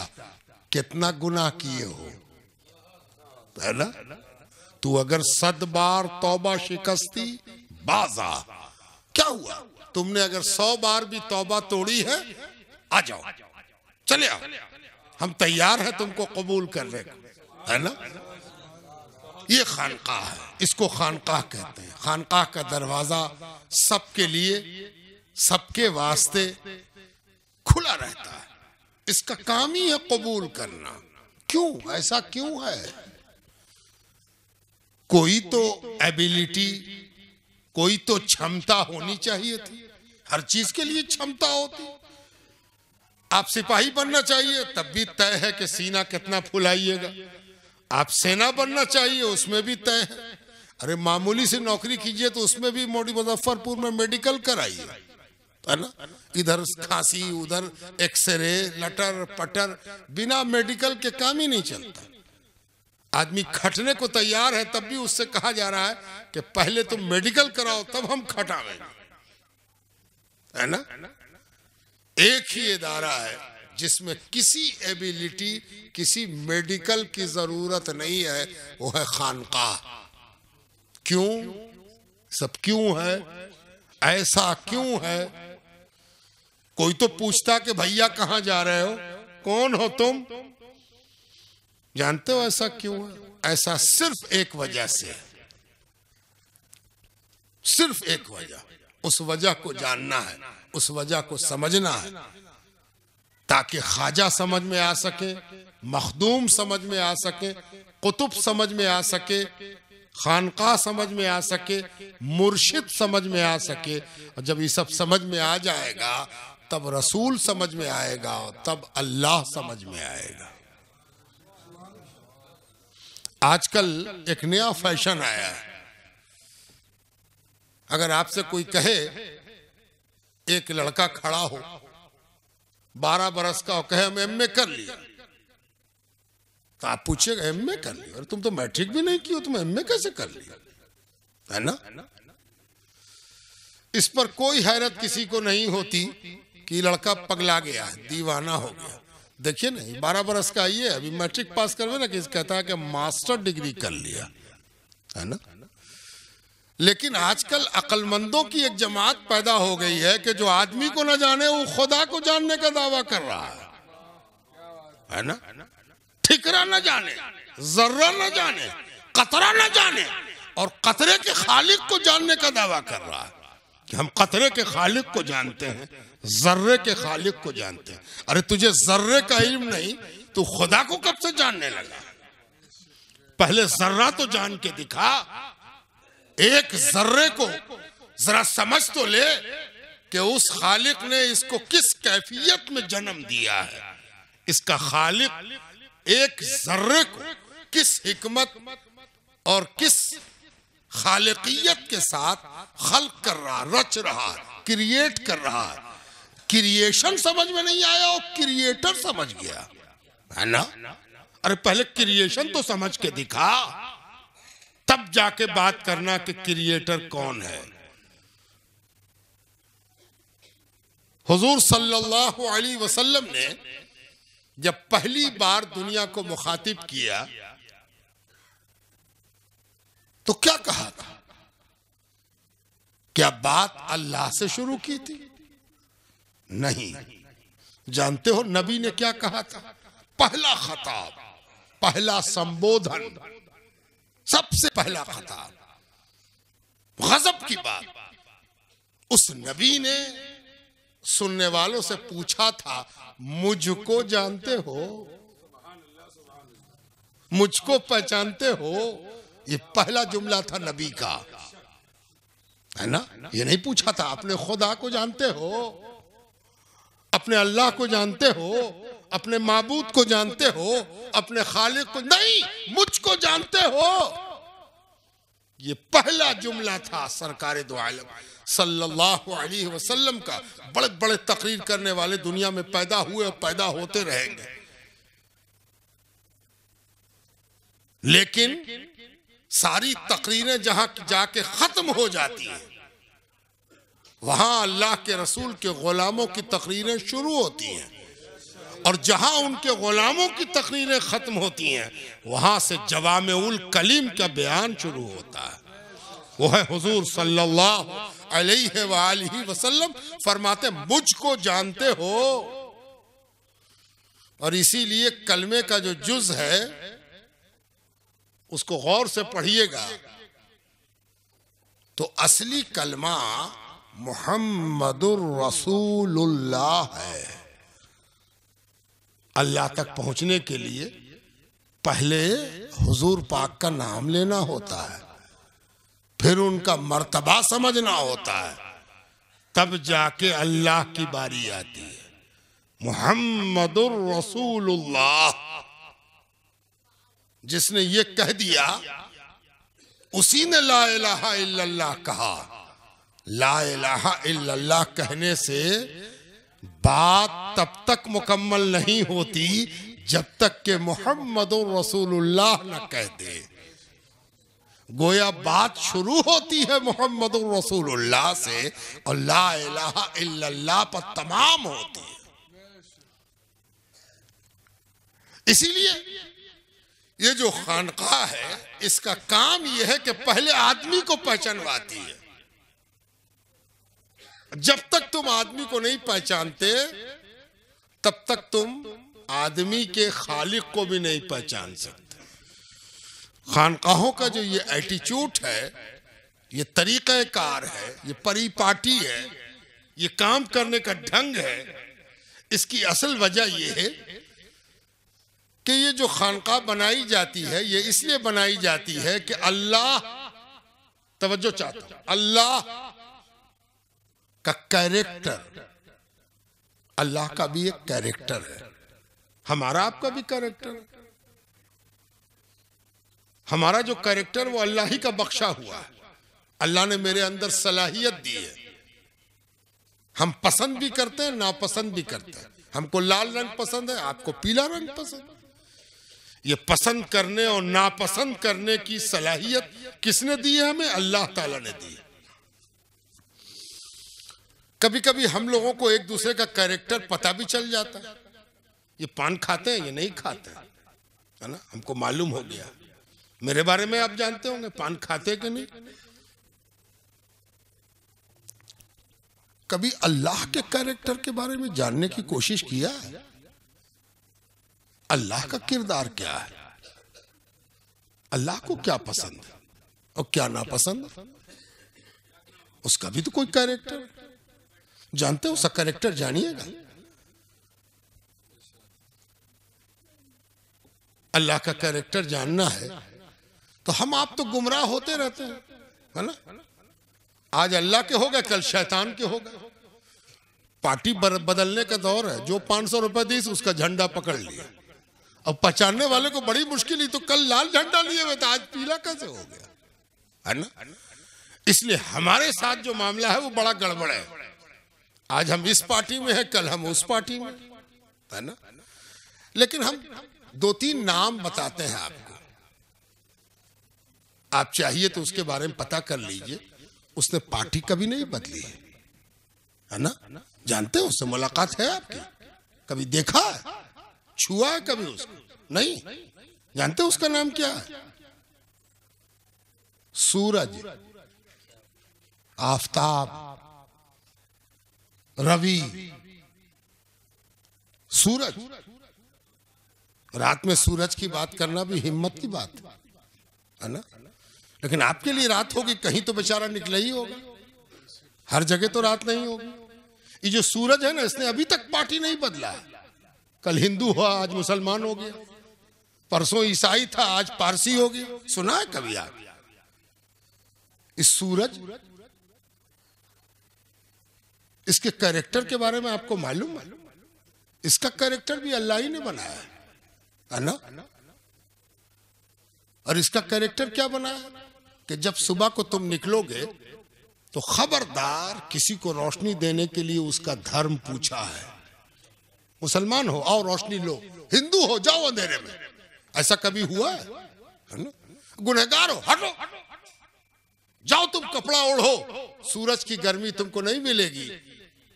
कितना गुनाह किए हो, है ना। तू अगर 100 बार तौबा शिकस्ती बाजा, क्या हुआ, तुमने अगर 100 बार भी तौबा तोड़ी है, आ जाओ, चले आओ, हम तैयार हैं तुमको कबूल करने को, है ना। ये खानकाह है, इसको खानकाह कहते हैं। खानकाह का दरवाजा सबके लिए, सबके वास्ते खुला रहता है। इसका काम ही है कबूल करना। क्यों, ऐसा क्यों है? कोई तो एबिलिटी, कोई तो क्षमता होनी चाहिए थी। हर चीज के लिए क्षमता होती। आप सिपाही बनना चाहिए, तब भी तय है कि सीना कितना फुलाइएगा। आप सेना बनना चाहिए, उसमें भी तय है। अरे मामूली से नौकरी कीजिए तो उसमें भी मोदी मुजफ्फरपुर में मेडिकल कराइए, है ना। इधर खांसी, उधर एक्सरे, लटर पटर, बिना मेडिकल के काम ही नहीं चलता। आदमी खटने को तैयार है, तब भी उससे कहा जा रहा है कि पहले तुम मेडिकल कराओ तब हम खटावेंगे, है ना। एक ही इदारा है जिसमें किसी एबिलिटी, किसी मेडिकल की जरूरत नहीं है, वो है खानकाह। क्यों, सब क्यों है, ऐसा क्यों है? कोई तो पूछता कि भैया कहां जा रहे हो, कौन हो तुम? जानते हो ऐसा क्यों है? ऐसा सिर्फ एक वजह से, सिर्फ एक वजह। उस वजह को जानना है, उस वजह को समझना है, ताकि ख्वाजा समझ में आ सके, मखदूम समझ में आ सके, कुतुब समझ में आ सके, खानकाह समझ में आ सके, मुर्शिद समझ में आ सके। और जब ये सब समझ में आ जाएगा तब रसूल समझ में आएगा, तब अल्लाह समझ में आएगा। आजकल एक नया फैशन आया है। अगर आपसे कोई कहे, एक लड़का खड़ा हो 12 बरस का, कहे हम एमए कर लिया, तो आप पूछिएगा एमए कर लिया? और तुम तो मैट्रिक भी नहीं की हो, तुम एमए कैसे कर लिया, है ना। इस पर कोई हैरत किसी को नहीं होती कि लड़का पगला गया, दीवाना हो गया। देखिए ना, 12 बरस का ये अभी मैट्रिक पास करवे ना, किस कहता है कि मास्टर डिग्री कर लिया, है ना। लेकिन आजकल अक्लमंदों की एक जमात पैदा हो गई है कि जो आदमी को न जाने वो खुदा को जानने का दावा कर रहा है ना। ठिकरा न जाने, जर्रा न जाने, कतरा न जाने, और कतरे के खालिक को जानने का दावा कर रहा है कि हम कतरे के खालिक को जानते हैं, जर्रे के खालिक को जानते हैं। अरे तुझे जर्रे का इल्म नहीं, तू खुदा को कब से जानने लगा? पहले जर्रा तो जान के दिखा। एक जर्रे को जरा समझ तो ले कि उस खालिक ने इसको किस कैफियत में जन्म दिया है। इसका खालिक एक जर्रे को किस हिकमत और किस खालिकियत के साथ खल्क कर रहा, रच रहा, क्रिएट कर रहा। क्रिएशन समझ में नहीं आया और क्रिएटर समझ गया, है ना। अरे पहले क्रिएशन तो समझ के दिखा, तब जाके बात करना कि क्रिएटर कौन है। हुजूर सल्लल्लाहु अलैहि वसल्लम ने जब पहली बार दुनिया को मुखातिब किया तो क्या कहा था? क्या बात अल्लाह से शुरू की थी? नहीं। जानते हो नबी ने क्या कहा था? पहला खताब, पहला संबोधन, सबसे पहला खताब, गजब की बात। उस नबी ने सुनने वालों से पूछा था, मुझको जानते हो? मुझको पहचानते हो? ये पहला जुमला था नबी का, है ना। ये नहीं पूछा था अपने खुदा को जानते हो, अपने अल्लाह को जानते हो, अपने माबूद को जानते हो, अपने खालिक को नहीं, मुझको जानते हो। ये पहला जुमला था सरकार दो आलम सल्लल्लाहु अलैहि वसल्लम का। बड़े बड़े तकरीर करने वाले दुनिया में पैदा हुए और पैदा होते रहेंगे, लेकिन सारी तकरीरें जहां जाके खत्म हो जाती हैं, वहां अल्लाह के रसूल के गुलामों की तकरीरें शुरू होती हैं, और जहां उनके गुलामों की तकरीरें खत्म होती हैं, वहां से जवामिउल कलीम का बयान शुरू होता है। वो है हुजूर सल्लल्लाहु अलैहि वसल्लम फरमाते, मुझको जानते हो। और इसीलिए कलमे का जो जुज है उसको गौर से पढ़िएगा तो असली कलमा मुहम्मदुर रसूलुल्लाह है। अल्लाह तक पहुंचने के लिए पहले हुजूर पाक का नाम लेना होता है, फिर उनका मर्तबा समझना होता है, तब जाके अल्लाह की बारी आती है। मुहम्मदुर रसूलुल्लाह जिसने ये कह दिया, उसी ने ला इलाहा इल्लल्लाह कहा। ला इलाहा इल्लल्लाह कहने से बात तब तक मुकम्मल नहीं होती जब तक कि मुहम्मदुर रसूलुल्लाह न कह दे। गोया बात शुरू होती है मुहम्मदुर रसूलुल्लाह से और ला इलाहा इल्लल्लाह पर तमाम होती है। इसीलिए ये जो खानकाह है, इसका काम यह है कि पहले आदमी को पहचानवाती है। जब तक तुम आदमी को नहीं पहचानते, तब तक तुम आदमी के खालिक को भी नहीं पहचान सकते। खानकाहों का जो ये एटीट्यूड है, ये तरीक़ाकार है, ये परिपाटी है, ये काम करने का ढंग है, इसकी असल वजह यह है कि ये जो खानका बनाई जाती है, ये इसलिए बनाई जाती है कि अल्लाह, तवज्जो चाहता हूं, अल्लाह का कैरेक्टर, अल्लाह का भी एक कैरेक्टर है, हमारा आपका भी कैरेक्टर है। हमारा जो कैरेक्टर वो अल्लाह ही का बख्शा हुआ है। अल्लाह ने मेरे अंदर सलाहियत दी है। हम पसंद भी करते हैं, नापसंद भी करते हैं। हमको लाल रंग पसंद है, आपको पीला रंग पसंद है। ये पसंद करने और नापसंद करने की सलाहियत किसने दी है? हमें अल्लाह ताला ने दी है। कभी कभी हम लोगों को एक दूसरे का कैरेक्टर पता भी चल जाता है। ये पान खाते हैं, ये नहीं खाते हैं, है ना, हमको मालूम हो गया। मेरे बारे में आप जानते होंगे पान खाते कि नहीं, कभी अल्लाह के कैरेक्टर के बारे में जानने की कोशिश किया है? अल्लाह का किरदार क्या है? अल्लाह को क्या पसंद है और क्या नापसंद? उसका भी तो कोई कैरेक्टर जानते हो, उसका कैरेक्टर जानिएगा। अल्लाह का कैरेक्टर जानना है तो हम आप तो गुमराह होते रहते हैं, है ना? आज अल्लाह के हो गए, कल शैतान के हो गए। पार्टी बदलने का दौर है। जो 500 रुपए दी उसका झंडा पकड़ लिया। अब पहचानने वाले को बड़ी मुश्किल ही, तो कल लाल झंडा लिए हुए तो आज पीला कैसे हो गया, है ना? इसलिए हमारे साथ जो मामला है वो बड़ा गड़बड़ है। आज हम इस पार्टी में है, कल हम उस पार्टी में, है ना? लेकिन हम 2-3 नाम बताते हैं आपको, आप चाहिए तो उसके बारे में पता कर लीजिए। उसने पार्टी कभी नहीं बदली है ना? जानते हो, उससे मुलाकात है आपकी? कभी देखा है, छुआ है कभी उसको? नहीं। जानते हो उसका नाम क्या है? सूरज, आफताब, रवि। सूरज, रात में सूरज की बात करना भी हिम्मत की बात है ना? लेकिन आपके लिए रात होगी, कहीं तो बेचारा निकला ही होगा। हर जगह तो रात नहीं होगी। ये जो सूरज है ना, इसने अभी तक पार्टी नहीं बदला। कल हिंदू हुआ, आज मुसलमान हो गया। परसों ईसाई था, आज पारसी हो गया। सुना है कभी आप इस सूरज? इसके कैरेक्टर के बारे में आपको मालूम है? इसका कैरेक्टर भी अल्लाह ही ने बनाया है ना? और इसका कैरेक्टर क्या बनाया कि जब सुबह को तुम निकलोगे तो खबरदार किसी को रोशनी देने के लिए उसका धर्म पूछा है। मुसलमान हो, आओ रोशनी लो। हिंदू हो, जाओ अंधेरे में। ऐसा कभी हुआ है ना? गुनहगार हो, हटो, जाओ तुम कपड़ा ओढ़ो, सूरज की गर्मी तुमको नहीं मिलेगी।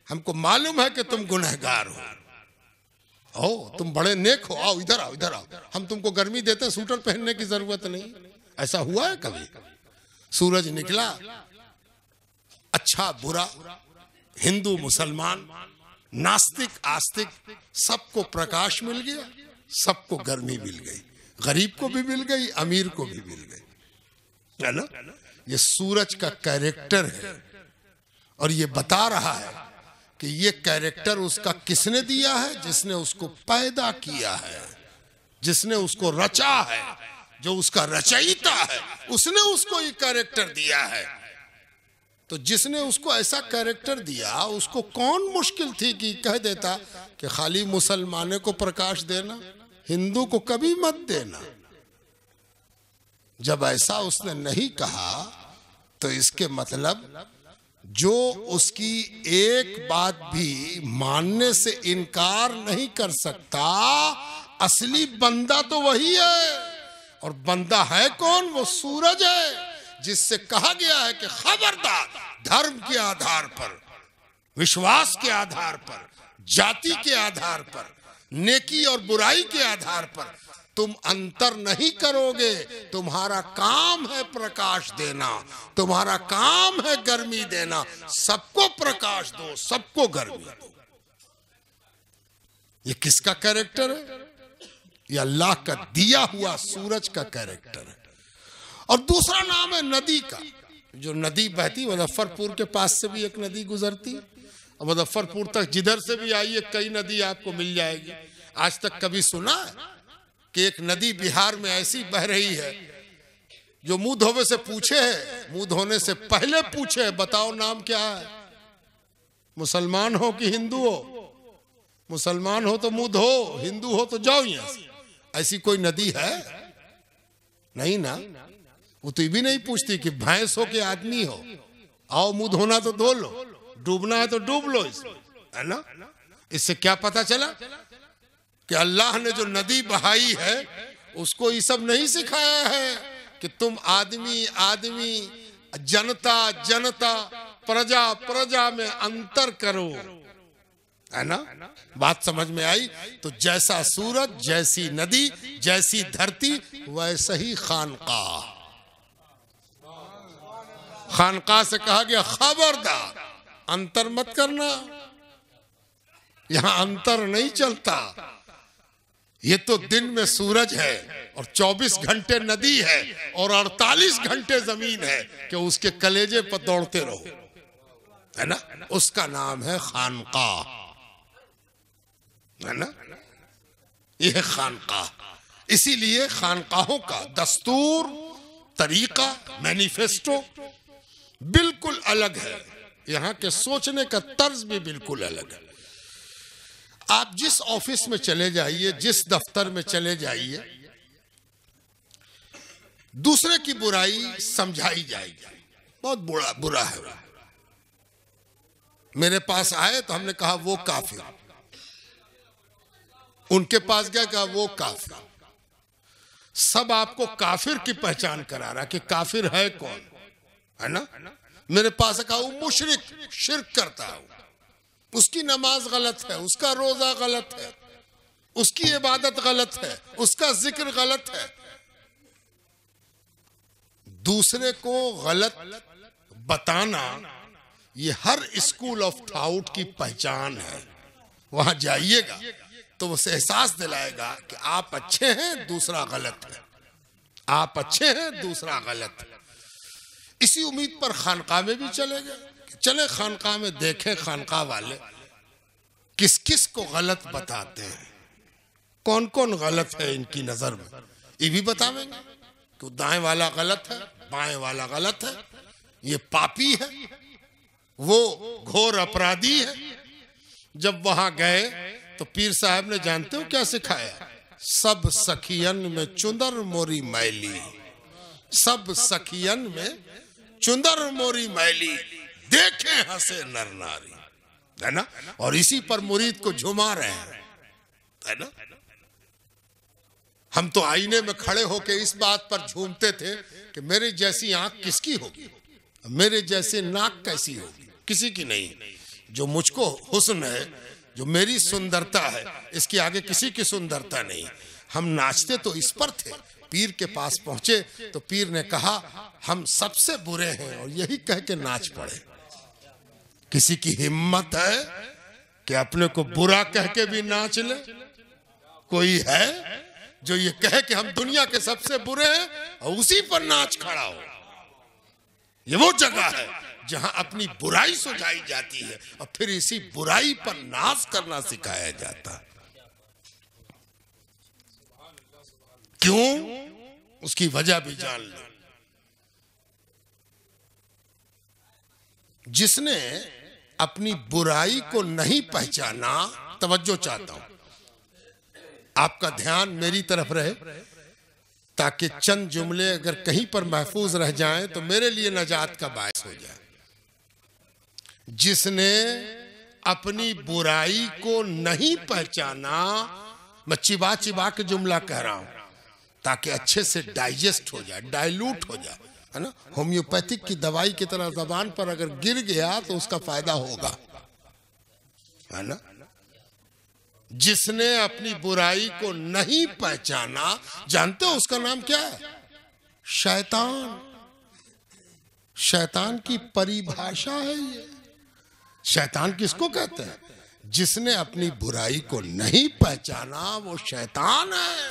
हमको मालूम है कि तुम गुनहगार हो, तुम बड़े नेक हो, आओ इधर आओ, इधर आओ, हम तुमको गर्मी देते हैं, स्वेटर पहनने की जरूरत नहीं। ऐसा हुआ है कभी? सूरज निकला, अच्छा बुरा, हिंदू मुसलमान, नास्तिक आस्तिक, सबको प्रकाश मिल गया, सबको गर्मी मिल गई। गरीब को भी मिल गई, अमीर को भी मिल गई, है ना? ये सूरज का कैरेक्टर है। और ये बता रहा है कि ये कैरेक्टर उसका किसने दिया है? जिसने उसको पैदा किया है, जिसने उसको रचा है, जो उसका रचयिता है, उसने उसको ये कैरेक्टर दिया है। तो जिसने उसको ऐसा कैरेक्टर दिया, उसको कौन मुश्किल थी कि कह देता कि खाली मुसलमाने को प्रकाश देना, हिंदू को कभी मत देना। जब ऐसा उसने नहीं कहा तो इसके मतलब जो उसकी एक बात भी मानने से इनकार नहीं कर सकता, असली बंदा तो वही है। और बंदा है कौन? वो सूरज है, जिससे कहा गया है कि खबरदार धर्म के आधार पर, विश्वास के आधार पर, जाति के आधार पर, नेकी और बुराई के आधार पर तुम अंतर नहीं करोगे। तुम्हारा काम है प्रकाश देना, तुम्हारा काम है गर्मी देना। सबको प्रकाश दो, सबको गर्मी दो। ये किसका कैरेक्टर है? ये अल्लाह का दिया हुआ सूरज का कैरेक्टर है। और दूसरा नाम है नदी का। जो नदी बहती, मुजफ्फरपुर के पास से भी एक नदी गुजरती, और मुजफ्फरपुर तक जिधर से भी आइए कई नदी आपको मिल जाएगी। आज तक कभी सुना है कि एक नदी बिहार में ऐसी बह रही है जो मुंह धोने से पूछे है, मुंह धोने से पहले पूछे है, बताओ नाम क्या है? मुसलमान हो कि हिंदू हो? मुसलमान हो तो मुंह धो, हिंदू हो तो जाओ यहां से। ऐसी कोई नदी है? नहीं ना। वो तो ये भी नहीं पूछती कि भैंस हो कि आदमी हो, आओ मुंह धोना तो धो लो, डूबना है तो डूब लो इसमें, है ना? इससे क्या पता चला कि अल्लाह ने जो नदी बहाई है उसको ये सब नहीं सिखाया है कि तुम आदमी आदमी, जनता जनता, प्रजा प्रजा में अंतर करो, है ना? बात समझ में आई? तो जैसा सूरज, जैसी नदी, जैसी धरती, वैसे ही खानकाह। खानकाह से कहा गया खबरदार अंतर मत करना, यहां अंतर नहीं चलता। ये तो दिन में सूरज है और 24 घंटे नदी है और 48 घंटे जमीन है कि उसके कलेजे पर दौड़ते रहो, है ना। उसका नाम है खानकाह, है ना, यह खानकाह। इसीलिए खानकाहों का दस्तूर, तरीका, मैनिफेस्टो बिल्कुल अलग है। यहां के सोचने का तर्ज भी बिल्कुल अलग है। आप जिस ऑफिस में चले जाइए, जिस दफ्तर में चले जाइए, दूसरे की बुराई समझाई जाएगी, बहुत बुरा है वो। मेरे पास आए तो हमने कहा वो काफिर, उनके पास गया कहा वो काफिर। सब आपको काफिर की पहचान करा रहा कि काफिर है कौन, है ना। मेरे पास कहा वो मुशरिक, शिर्क करता है, उसकी नमाज गलत है, उसका रोजा गलत है, उसकी इबादत गलत है, उसका जिक्र गलत है। दूसरे को गलत बताना ये हर स्कूल ऑफ थॉट की पहचान है। वहां जाइएगा तो उसे एहसास दिलाएगा कि आप अच्छे हैं, दूसरा गलत है, आप अच्छे हैं, दूसरा गलत है। इसी उम्मीद पर खानकाह में भी चले गए, चले खानकाह में देखें खानकाह वाले किस किस को गलत बताते हैं, कौन कौन गलत है इनकी नजर में। ये भी बतावेंगे कि दाएं वाला गलत है, बाएं वाला गलत है, ये पापी है, वो घोर अपराधी है। जब वहां गए तो पीर साहब ने जानते हो क्या सिखाया? सब सखियन में चुंदर मोरी मैली, सब सखियन में चुंदर मोरी मैली, देखे हंसे नर नारी, है ना। और इसी पर मुरीद को झुमा रहे हैं, है ना। हम तो आईने में खड़े होके इस बात पर झूमते थे कि मेरी जैसी आंख किसकी होगी, मेरे जैसे नाक कैसी होगी, किसी की नहीं। जो मुझको हुस्न है, जो मेरी सुंदरता है, इसके आगे किसी की सुंदरता नहीं। हम नाचते तो इस पर थे। पीर के पास पहुंचे तो पीर ने कहा हम सबसे बुरे हैं, और यही कह के नाच पड़े। किसी की हिम्मत है कि अपने को बुरा कह के भी नाच ले? कोई है जो ये कहे कि हम दुनिया के सबसे बुरे हैं और उसी पर नाच खड़ा हो? ये वो जगह है जहां अपनी बुराई सुझाई जाती है और फिर इसी बुराई पर नाच करना सिखाया जाता है। क्यों? उसकी वजह भी जान लो। जिसने अपनी बुराई को नहीं पहचाना, तवज्जो चाहता हूं, आपका ध्यान मेरी तरफ रहे ताकि चंद जुमले अगर कहीं पर महफूज रह जाएं तो मेरे लिए नजात का बायस हो जाए। जिसने अपनी बुराई को नहीं पहचाना, मैं चिबा चिबा के जुमला कह रहा हूं ताकि अच्छे से डाइजेस्ट हो जाए, डाइल्यूट हो जाए, है ना। होम्योपैथिक की दवाई की तरह जबान पर अगर गिर गया तो उसका फायदा होगा, है ना। जिसने अपनी बुराई को नहीं पहचाना, जानते हो उसका नाम क्या है? शैतान। शैतान की परिभाषा है ये। शैतान किसको कहते हैं? जिसने अपनी बुराई को नहीं पहचाना वो शैतान है,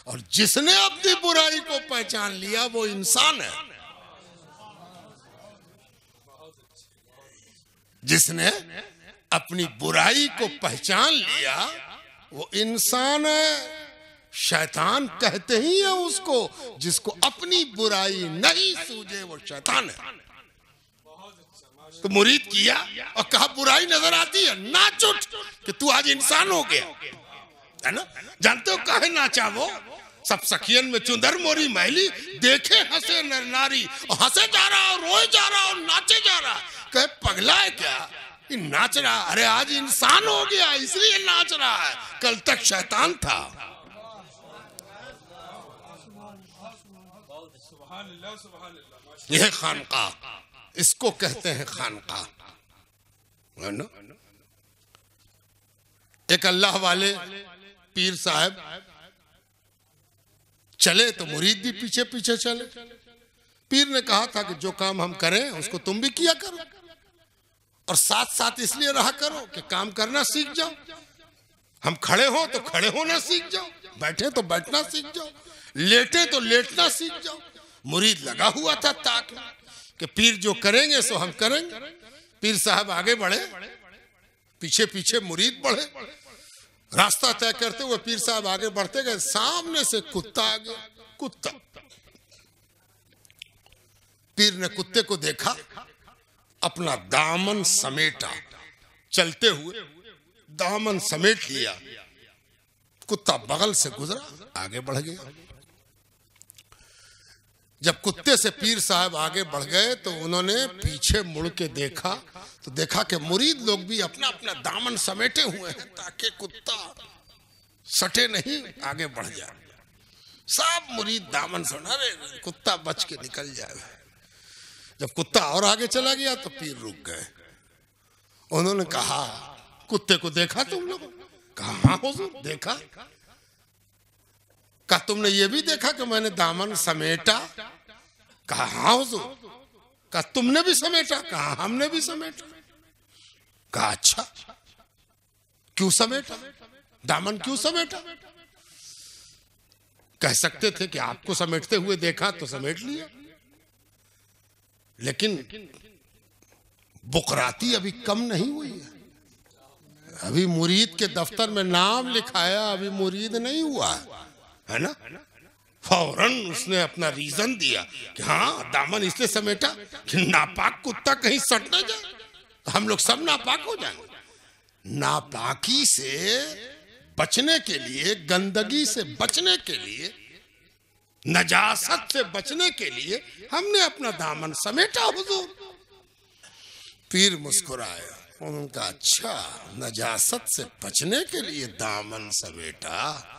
और जिसने अपनी बुराई को पहचान लिया वो इंसान है। जिसने अपनी बुराई को पहचान लिया वो इंसान है। शैतान कहते ही है उसको जिसको अपनी बुराई नहीं सूझे, वो शैतान है। तो मुरीद किया और कहा बुराई नजर आती है, नाच उठ कि तू आज इंसान हो गया, है ना। जानते हो काहे नाचा वो? सब सखियन में चुंदर मोरी मैली, देखे हंसे नर नारी, और हंसे जा रहा और रोए जा रहा और नाचे जा रहा। कहे पगला है क्या नाच रहा? अरे आज इंसान हो गया इसलिए नाच रहा है, कल तक शैतान था। यह खानकाह, इसको कहते हैं खानकाह, है ना। एक अल्लाह वाले पीर साहब चले तो मुरीद भी पीछे पीछे चले। पीर ने कहा था कि जो काम हम करें उसको तुम भी किया करो। और साथ साथ इसलिए रहा करो कि काम करना सीख जाओ। हम खड़े हो तो खड़े होना सीख जाओ, बैठे तो बैठना सीख जाओ, लेटे तो लेटना सीख जाओ। मुरीद लगा हुआ था ताक में कि पीर जो करेंगे सो हम करेंगे। पीर साहब आगे बढ़े, पीछे पीछे मुरीद बढ़े। रास्ता तय करते हुए पीर साहब आगे बढ़ते गए, सामने से कुत्ता आ गया। कुत्ता, पीर ने कुत्ते को देखा, अपना दामन समेटा, चलते हुए दामन समेट लिया। कुत्ता बगल से गुजरा, आगे बढ़ गया। जब कुत्ते से पीर साहब आगे बढ़ गए तो उन्होंने पीछे मुड़ के देखा तो देखा कि मुरीद लोग भी अपना अपना दामन समेटे हुए हैं ताकि कुत्ता सटे नहीं, आगे बढ़ जाए। सब मुरीद दामन समेट रहे, कुत्ता बच के निकल जाए। जब कुत्ता और आगे चला गया तो पीर रुक गए। उन्होंने कहा, कुत्ते को देखा तुम लोग? कहा हाँ हुजूर देखा। कहा तुमने ये भी देखा कि मैंने दामन समेटा? कहा हाँ हुजूर। कहा तुमने भी समेटा? कहा हमने भी समेटा। कहा अच्छा, क्यों समेटा? दामन क्यों समेटा? कह सकते थे कि आपको समेटते हुए देखा तो समेट लिया, लेकिन बुकराती अभी कम नहीं हुई है। अभी मुरीद के दफ्तर में नाम लिखाया, अभी मुरीद नहीं हुआ है ना। फौरन उसने अपना रीजन दिया कि हाँ दामन इसलिए समेटा कि नापाक कुत्ता कहीं सट ना जाए, तो हम लोग सब नापाक हो जाएंगे। नापाकी से बचने के लिए, गंदगी से बचने के लिए, नजासत से बचने के लिए हमने अपना दामन समेटा हुजूर। पीर मुस्कुराया, उनका अच्छा, नजासत से बचने के लिए दामन समेटा?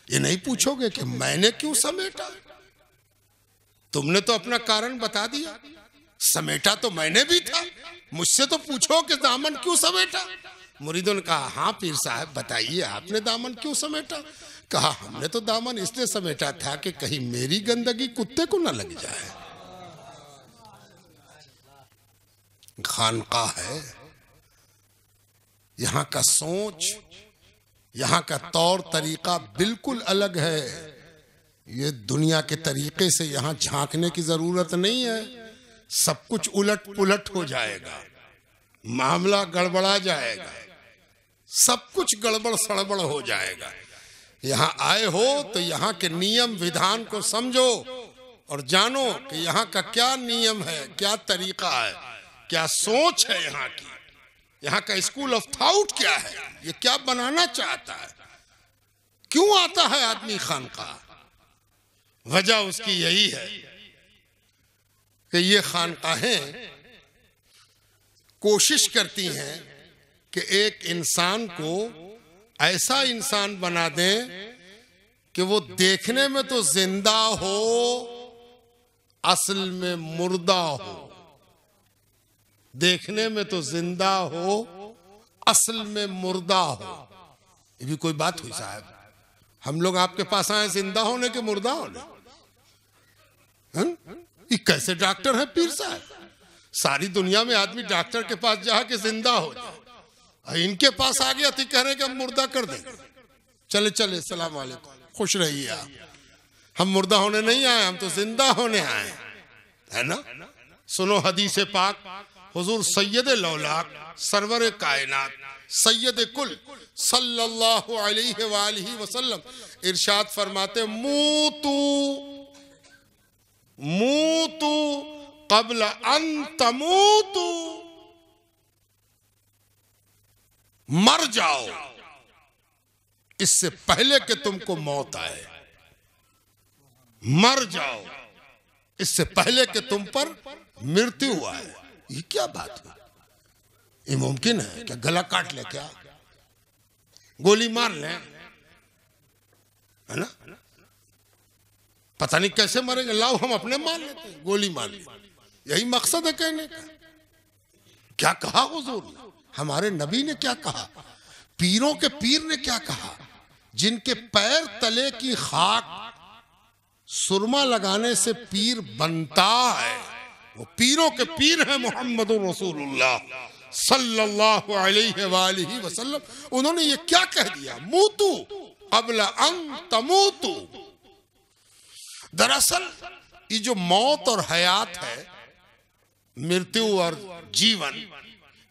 ये नहीं पूछोगे कि मैंने क्यों समेटा? तुमने तो अपना कारण बता दिया, समेटा तो मैंने भी था, मुझसे तो पूछो कि दामन क्यों समेटा। मुरीदों ने कहा हाँ पीर साहब बताइए आपने दामन क्यों समेटा? कहा हमने तो दामन इसलिए समेटा था कि कहीं मेरी गंदगी कुत्ते को न लग जाए। खानकाह है, यहाँ का सोच, यहाँ का तौर तरीका बिल्कुल अलग है। ये दुनिया के तरीके से यहाँ झांकने की जरूरत नहीं है। सब कुछ उलट पुलट हो जाएगा, मामला गड़बड़ा जाएगा, सब कुछ गड़बड़ सड़बड़ हो जाएगा। यहाँ आए हो तो यहाँ के नियम विधान को समझो और जानो कि यहाँ का क्या नियम है, क्या तरीका है, क्या सोच है यहाँ की, यहाँ का स्कूल ऑफ थॉट क्या है, ये क्या बनाना चाहता है, क्यों आता है आदमी खानकाह। वजह उसकी यही है कि ये खानकाहें कोशिश करती हैं कि एक इंसान को ऐसा इंसान बना दें कि वो देखने में तो जिंदा हो, असल में मुर्दा हो। देखने में तो जिंदा हो, असल में मुर्दा हो। ये भी कोई बात हुई साहब? हम लोग आपके पास आए जिंदा होने के मुर्दा होने? ये कैसे डॉक्टर है पीर साहब? सारी दुनिया में आदमी डॉक्टर के पास जाके जिंदा हो जाए, इनके पास आ गया तो कह रहे कि हम मुर्दा कर देंगे। चले चले सलाम वालेकुम, खुश रहिए आप। हम मुर्दा होने नहीं आए, हम तो जिंदा होने आए, है ना। सुनो हदीस पाक, हुजूर सैयद लौलाक सरवर कायनात सैयद कुल सल्लल्लाहु अलैहि वसल्लम इरशाद फरमाते, मूतू क़ब्ल अन तमूतू, मर जाओ इससे पहले कि तुमको मौत आए। मर जाओ इससे पहले कि तुम पर मृत्यु आए। ये क्या बात है? ये मुमकिन है क्या? गला काट ले क्या? गोली मार ले, है ना? पता नहीं कैसे मरेंगे, लाओ हम अपने मार लेते हैं, गोली मार ले। यही मकसद है कहने का। क्या कहा हुजूर ने? हमारे नबी ने क्या कहा? पीरों के पीर ने क्या कहा? जिनके पैर तले की खाक सुरमा लगाने से पीर बनता है, वो पीरों के पीर है मोहम्मद रसूलुल्लाह सल्लल्लाहु अलैहि वालिहि वसल्लम, उन्होंने ये क्या कह दिया, मूतू क़ब्ल अन तमूतू। दरअसल ये जो मौत और हयात है, मृत्यु और जीवन,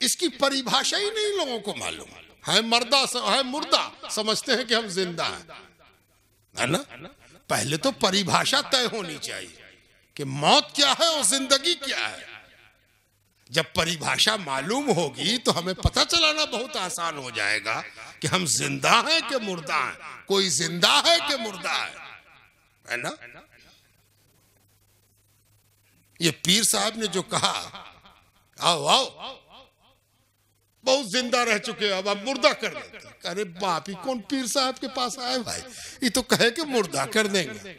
इसकी परिभाषा ही नहीं लोगों को मालूम है। मुर्दा समझते हैं कि हम जिंदा हैं, है ना। पहले तो परिभाषा तय होनी चाहिए कि मौत क्या है और जिंदगी क्या है। जब परिभाषा मालूम होगी तो हमें पता चलाना बहुत आसान हो जाएगा कि हम जिंदा हैं कि मुर्दा हैं, कोई जिंदा है कि मुर्दा है ना। ये पीर साहब ने जो कहा, आओ आओ बहुत जिंदा रह चुके, अब आप मुर्दा कर देते। अरे बाप ही, कौन पीर साहब के पास आए भाई, ये तो कहे कि मुर्दा कर देंगे,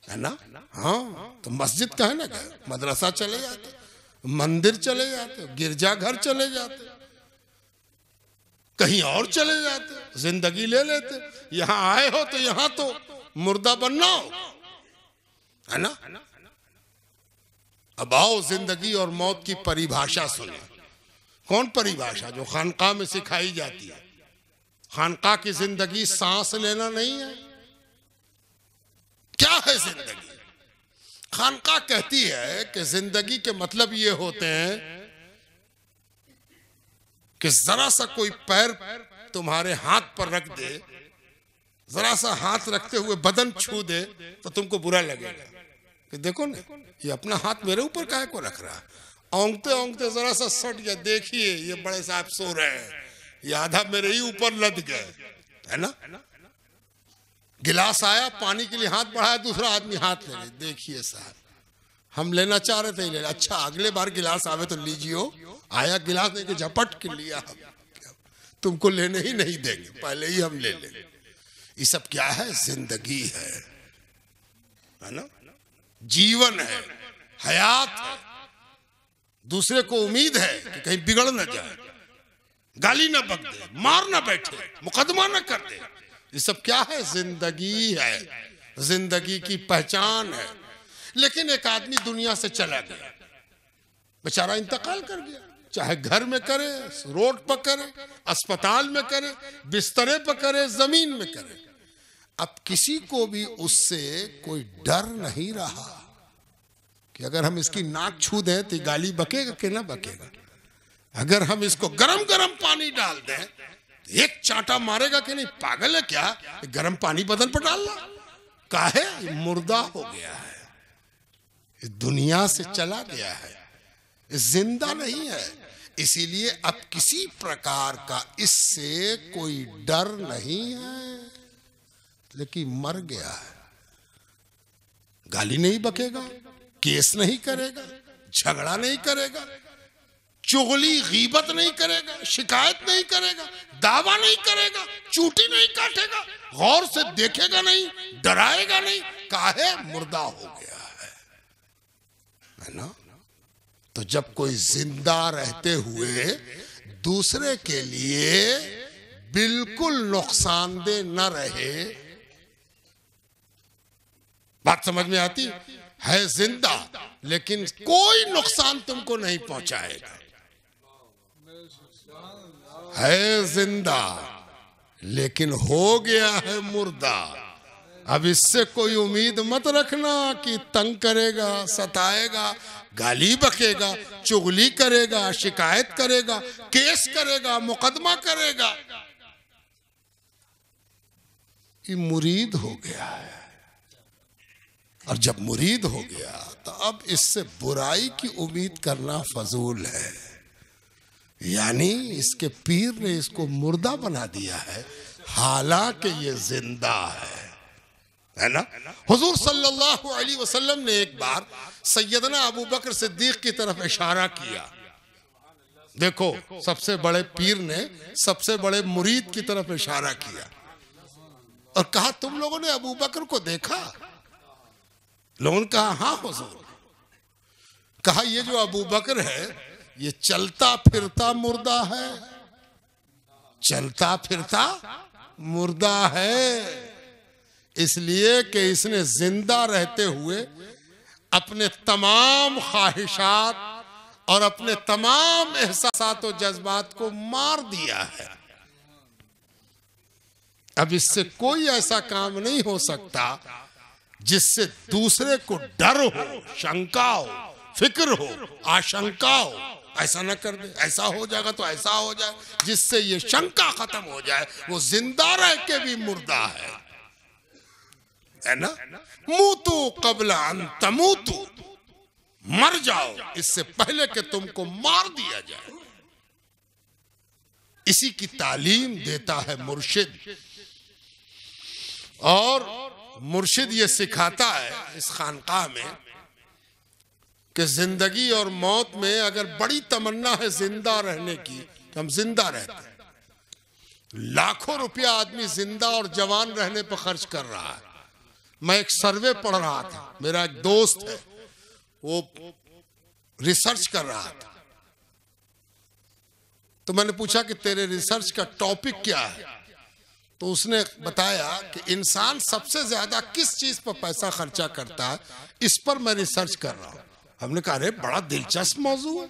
है ना। हाँ, तो मस्जिद का है ना, मदरसा चले जाते, मंदिर चले जाते, गिरजाघर चले जाते, कहीं और चले जाते, जिंदगी ले लेते। यहां आए हो तो यहां तो मुर्दा बनना हो, है ना। अब आओ जिंदगी और मौत की परिभाषा सुने। कौन परिभाषा? जो खानकाह में सिखाई जाती है। खानकाह की जिंदगी सांस लेना नहीं है। क्या है जिंदगी? खानकाह कहती है कि जिंदगी के मतलब ये होते हैं कि जरा सा कोई पैर तुम्हारे हाथ पर रख दे, जरा सा हाथ रखते हुए बदन छू दे तो तुमको बुरा लगेगा कि देखो ना, ये अपना हाथ मेरे ऊपर काहे को रख रहा है। औंगते औंगते जरा सा सट गया, देखिए ये बड़े साहब सो रहे हैं, ये आधा मेरे ही ऊपर लद गए, है ना। गिलास आया, पानी के लिए हाथ बढ़ाया, दूसरा आदमी हाथ ले ले, देखिए साहब हम लेना चाह रहे थे, ले अच्छा अगले बार गिलास आवे तो लीजियो। आया गिलास लेके झपट के लिया, तुमको लेने ही नहीं देंगे, पहले ही हम ले लेंगे। ये सब क्या है? जिंदगी है ना, जीवन है, हयात है। दूसरे को उम्मीद है कि कहीं बिगड़ न जाए, गाली न बक दे, मार न बैठे, मुकदमा न कर दे। ये सब क्या है? जिंदगी है, जिंदगी की पहचान है। लेकिन एक आदमी दुनिया से चला गया, बेचारा इंतकाल कर गया, चाहे घर में करे, रोड पर करे, अस्पताल में करे, बिस्तरे पर करे, जमीन में करे। अब किसी को भी उससे कोई डर नहीं रहा कि अगर हम इसकी नाक छू दें तो गाली बकेगा कि ना बकेगा। अगर हम इसको गरम गरम पानी डाल दें तो एक चांटा मारेगा कि नहीं। पागल है क्या? गरम पानी बदन पर डालना काहे? मुर्दा हो गया है, दुनिया से चला गया है, जिंदा नहीं है। इसीलिए अब किसी प्रकार का इससे कोई डर नहीं है, लेकिन मर गया है। गाली नहीं बकेगा, केस नहीं करेगा, झगड़ा नहीं करेगा, चुगली गीबत नहीं करेगा, शिकायत नहीं करेगा, दावा नहीं करेगा, चूटी नहीं काटेगा, गौर से देखेगा नहीं, डराएगा नहीं। काहे? मुर्दा हो गया है ना। तो जब कोई जिंदा रहते हुए दूसरे के लिए बिल्कुल नुकसानदेह न रहे, बात समझ में आती है? जिंदा लेकिन कोई नुकसान तुमको नहीं पहुंचाएगा, है जिंदा लेकिन हो गया है मुर्दा। अब इससे कोई उम्मीद मत रखना कि तंग करेगा, सताएगा, गाली बकेगा, चुगली करेगा, शिकायत करेगा, केस करेगा, मुकदमा करेगा। ये मुरीद हो गया है। और जब मुरीद हो गया तो अब इससे बुराई की उम्मीद करना फजूल है। यानी इसके पीर ने इसको मुर्दा बना दिया है, हालांकि ये जिंदा है ना। हुजूर सल्लल्लाहु अलैहि वसल्लम ने एक बार सैयदना अबू बकर सिद्दीक की तरफ इशारा किया। देखो, सबसे बड़े पीर ने सबसे बड़े मुरीद की तरफ इशारा किया और कहा, तुम लोगों ने अबू बकर को देखा? लोगों ने कहा, हाँ हुजूर। कहा, ये जो अबू बकर है ये चलता फिरता मुर्दा है, चलता फिरता मुर्दा है। इसलिए कि इसने जिंदा रहते हुए अपने तमाम ख्वाहिशात और अपने तमाम एहसासात और जज्बात को मार दिया है। अब इससे कोई ऐसा काम नहीं हो सकता जिससे दूसरे को डर हो, शंका हो, फिक्र हो, आशंका हो, ऐसा ना कर दे, ऐसा हो जाएगा तो ऐसा हो जाए, जिससे ये शंका खत्म हो जाए। वो जिंदा रह के भी मुर्दा है ना। मूतू कबला अन तमूतू, मर जाओ इससे पहले कि तुमको मार दिया जाए। इसी की तालीम देता है मुर्शिद, और मुर्शिद ये सिखाता है इस खानकाह में कि जिंदगी और मौत में अगर बड़ी तमन्ना है जिंदा रहने की, तो हम जिंदा रहते हैं। लाखों रुपया आदमी जिंदा और जवान रहने पर खर्च कर रहा है। मैं एक सर्वे पढ़ रहा था, मेरा एक दोस्त है, वो रिसर्च कर रहा था, तो मैंने पूछा कि तेरे रिसर्च का टॉपिक क्या है, तो उसने बताया कि इंसान सबसे ज्यादा किस चीज पर पैसा खर्चा करता है, इस पर मैं रिसर्च कर रहा हूं। हमने कहा अरे बड़ा दिलचस्प मौजू है।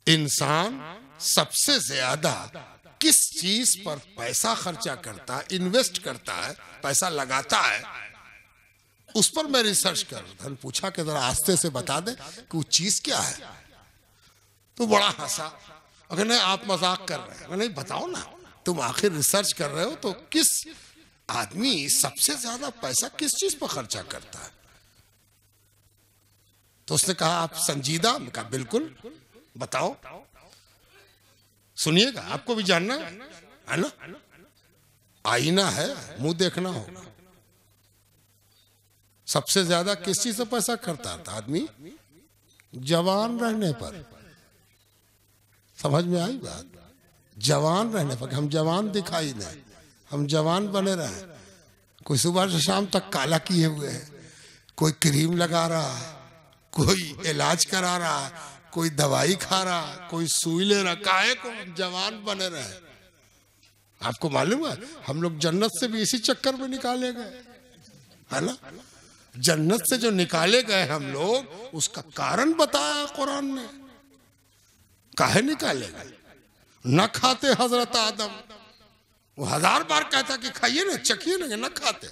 इंसान सबसे ज्यादा किस चीज पर पैसा खर्चा करता है, इन्वेस्ट करता है, पैसा लगाता है, उस पर मैं रिसर्च कर रहा था। पूछा कि जरा आस्ते से बता दे कि वो चीज क्या है। तो बड़ा हंसा, अगर नहीं आप मजाक कर रहे हैं, नहीं बताओ ना, तुम आखिर रिसर्च कर रहे हो तो किस आदमी सबसे ज्यादा पैसा किस चीज पर खर्चा करता है। तो उसने कहा आप संजीदा? मैं कहा बिल्कुल, बताओ, सुनिएगा, आपको भी जानना है ना। आईना है, मुंह देखना होगा। सबसे ज्यादा किस चीज से पैसा करता था आदमी? जवान रहने पर। समझ में आई बात? जवान रहने पर, हम जवान दिखाई दें, हम जवान बने रहे। कोई सुबह से शाम तक काला किए हुए है, कोई क्रीम लगा रहा है, कोई इलाज करा रहा, कोई दवाई खा रहा, कोई सुई ले रहा, काहे को हम जवान बने रहे। आपको मालूम है हम लोग जन्नत से भी इसी चक्कर में निकाले गए, है ना। जन्नत से जो निकाले गए हम लोग, उसका कारण बताया कुरान ने। काहे निकाले गए? न खाते हजरत आदम, वो 1000 बार कहता कि खाइए ना, चखिए ना, न खाते।